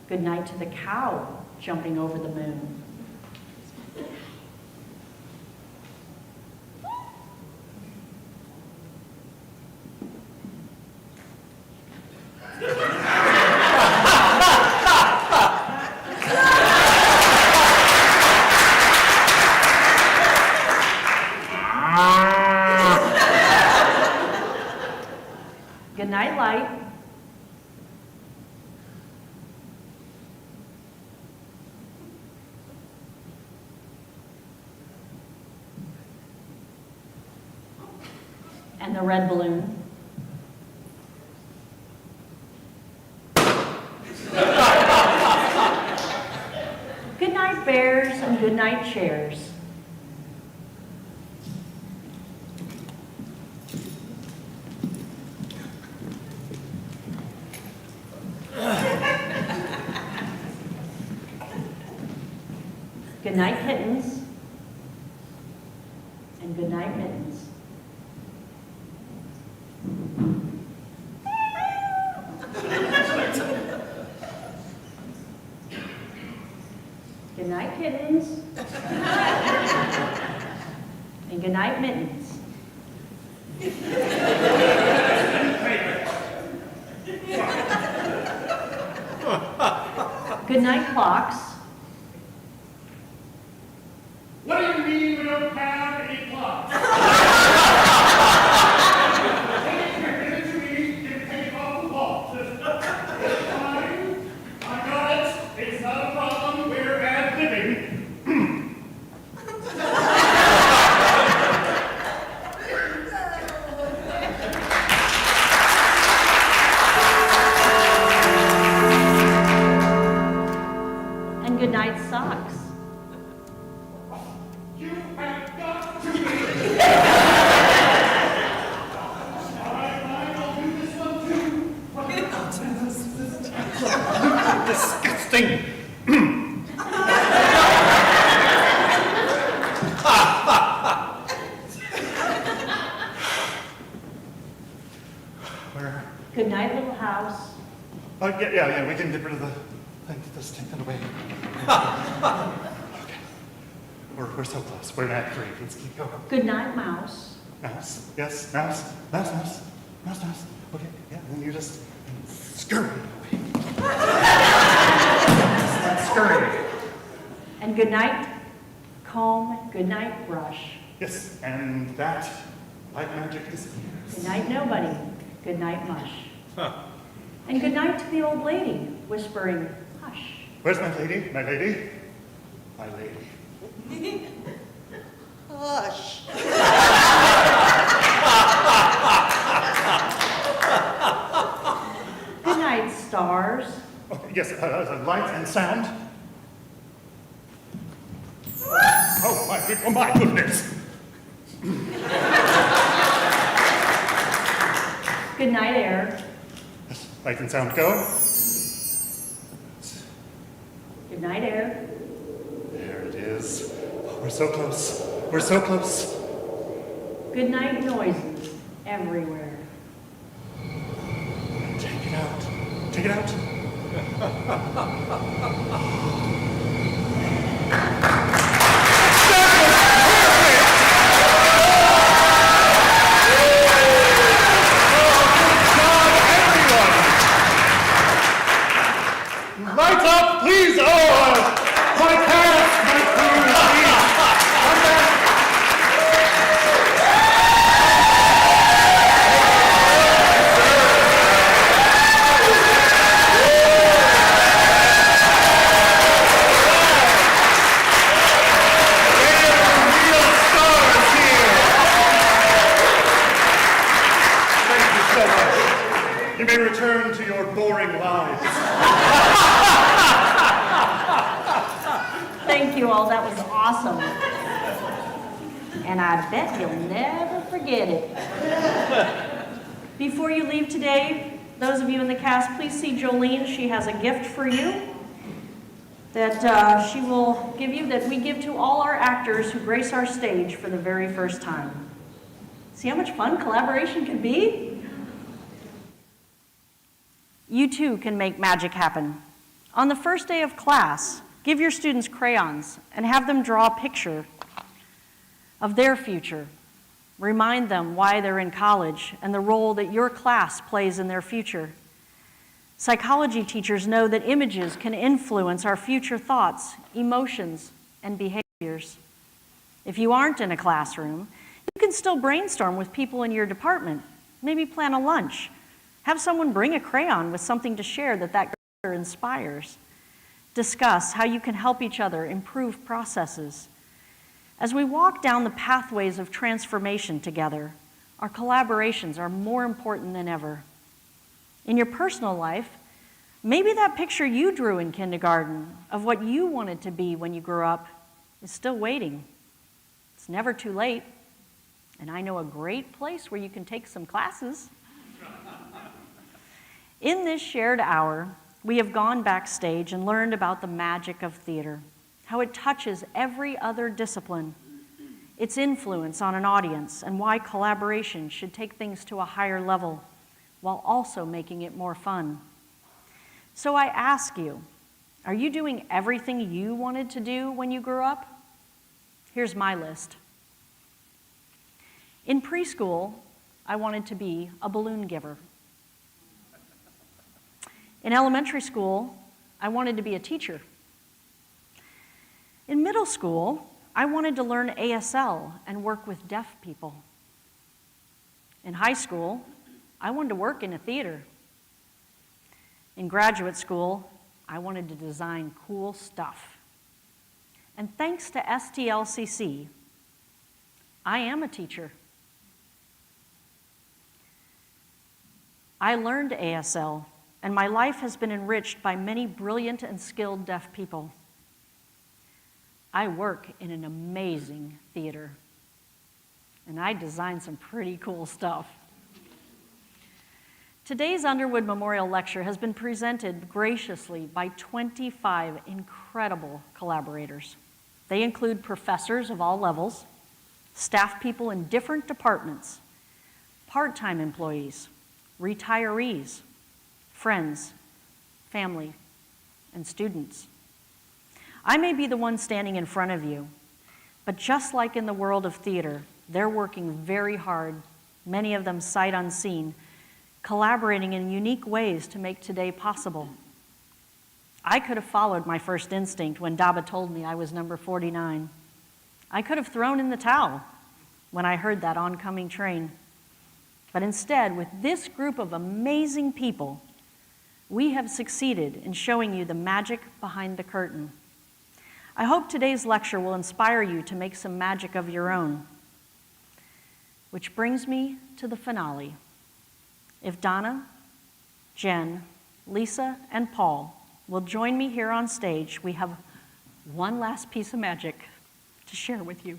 Good night to the cow jumping over the moon. Good night, light. And the red balloon. Good night, bears, and good night, chairs. Good night, kittens, and good night, mittens. Good night, kittens, and good night, mittens. Good night, clocks. What do you mean we don't have any clocks? Give it to me, you can take it off the wall. It's fine. I got it. It's not a problem. We're ad libbing. And good night, socks. You have got to be. All right, fine, I'll do this one too. Disgusting. Where? Good night, little house. Oh, yeah, we can get rid of the thing. Just take that away. Okay. We're so close. We're in Act 3. Let's keep going. Good night, mouse. Mouse. Yes, mouse. Mouse. Okay, yeah, and then you just scurry away. Scurry. And good night, comb. Good night, brush. Yes, and that, like magic, disappears. Good night, nobody. Good night, mush. And good night to the old lady, whispering, hush. Where's my lady? My lady? My lady. Hush. Good night, stars. Okay, yes, light and sound. Oh my goodness. Good night, air. Yes, light and sound, go. Good night, air. There it is. Oh, we're so close. We're so close. Good night, noises everywhere. Take it out. Take it out. Lights up, please! Oh, my cast, my crew, please! Come back! awesome. And I bet you'll never forget it. Before you leave today, those of you in the cast, please see Jolene. She has a gift for you that she will give you, that we give to all our actors who grace our stage for the very first time. See how much fun collaboration can be? You too can make magic happen. On the first day of class, give your students crayons and have them draw a picture of their future. Remind them why they're in college and the role that your class plays in their future. Psychology teachers know that images can influence our future thoughts, emotions, and behaviors. If you aren't in a classroom, you can still brainstorm with people in your department. Maybe plan a lunch. Have someone bring a crayon with something to share that inspires. Discuss how you can help each other improve processes. As we walk down the pathways of transformation together, our collaborations are more important than ever. In your personal life, maybe that picture you drew in kindergarten of what you wanted to be when you grew up is still waiting. It's never too late, and I know a great place where you can take some classes. In this shared hour, we have gone backstage and learned about the magic of theater, how it touches every other discipline, its influence on an audience, and why collaboration should take things to a higher level while also making it more fun. So I ask you, are you doing everything you wanted to do when you grew up? Here's my list. In preschool, I wanted to be a balloon giver. In elementary school, I wanted to be a teacher. In middle school, I wanted to learn ASL and work with deaf people. In high school, I wanted to work in a theater. In graduate school, I wanted to design cool stuff. And thanks to STLCC, I am a teacher. I learned ASL, and my life has been enriched by many brilliant and skilled deaf people. I work in an amazing theater, and I design some pretty cool stuff. Today's Underwood Memorial Lecture has been presented graciously by 25 incredible collaborators. They include professors of all levels, staff people in different departments, part-time employees, retirees, friends, family, and students. I may be the one standing in front of you, but just like in the world of theater, they're working very hard, many of them sight unseen, collaborating in unique ways to make today possible. I could have followed my first instinct when Daba told me I was number 49. I could have thrown in the towel when I heard that oncoming train. But instead, with this group of amazing people, we have succeeded in showing you the magic behind the curtain. I hope today's lecture will inspire you to make some magic of your own. Which brings me to the finale. If Donna, Jen, Lisa, and Paul will join me here on stage, we have one last piece of magic to share with you.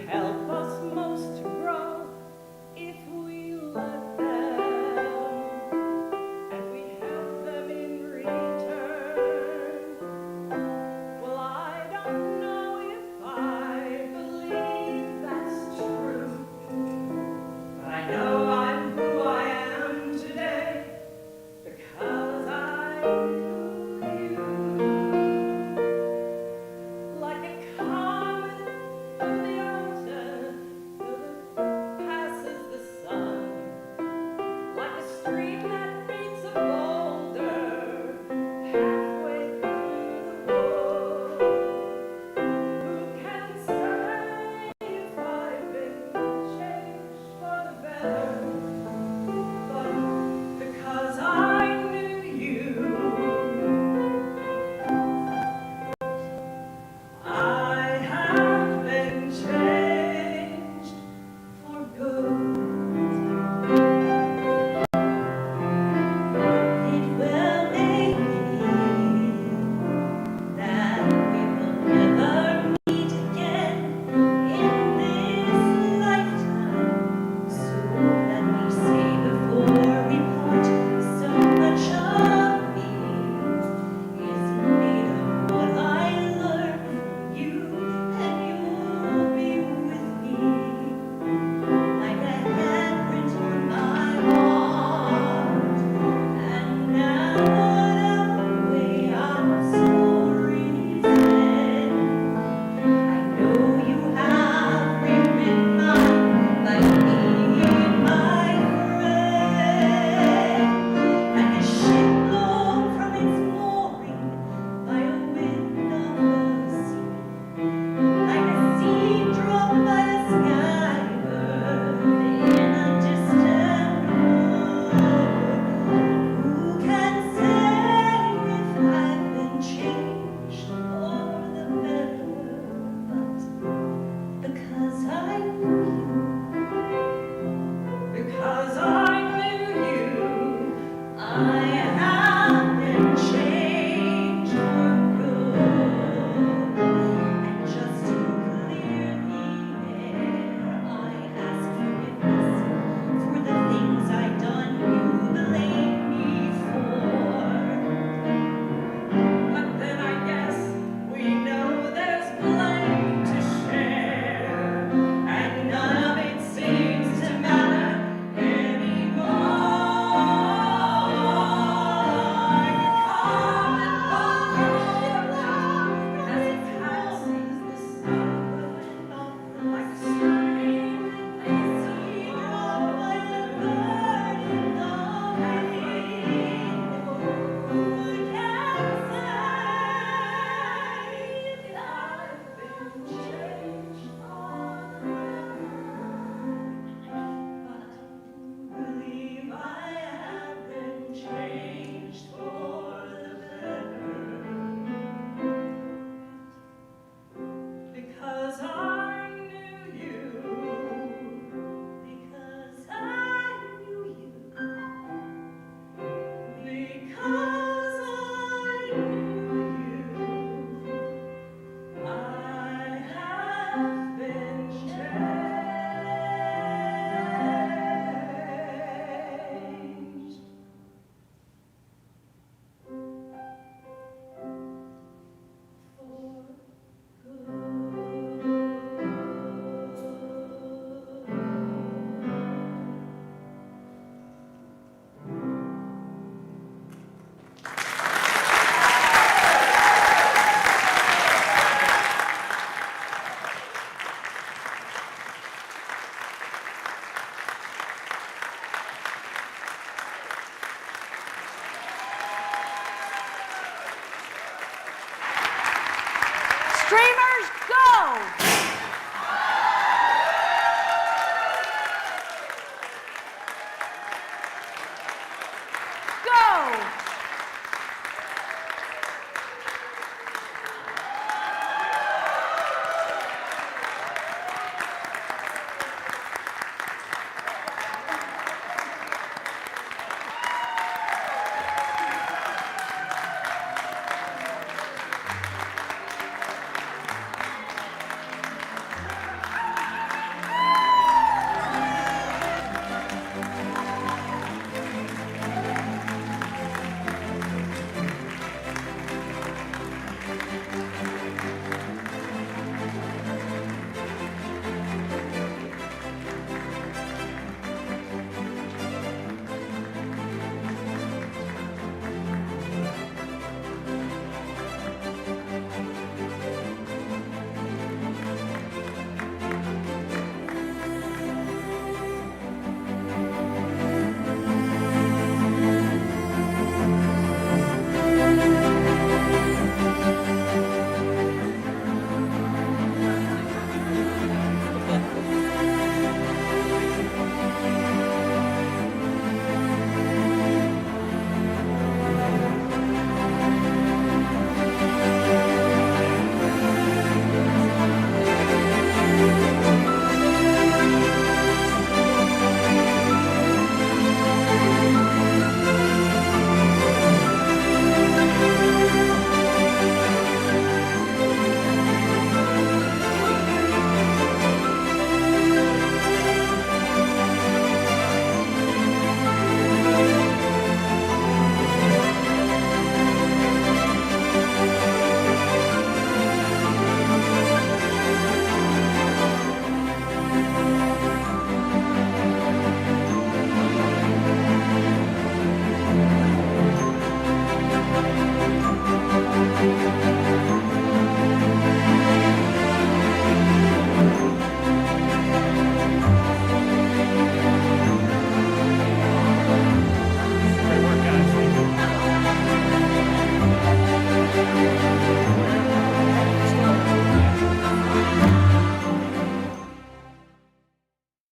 help us most to grow if we let them. Streamers, go!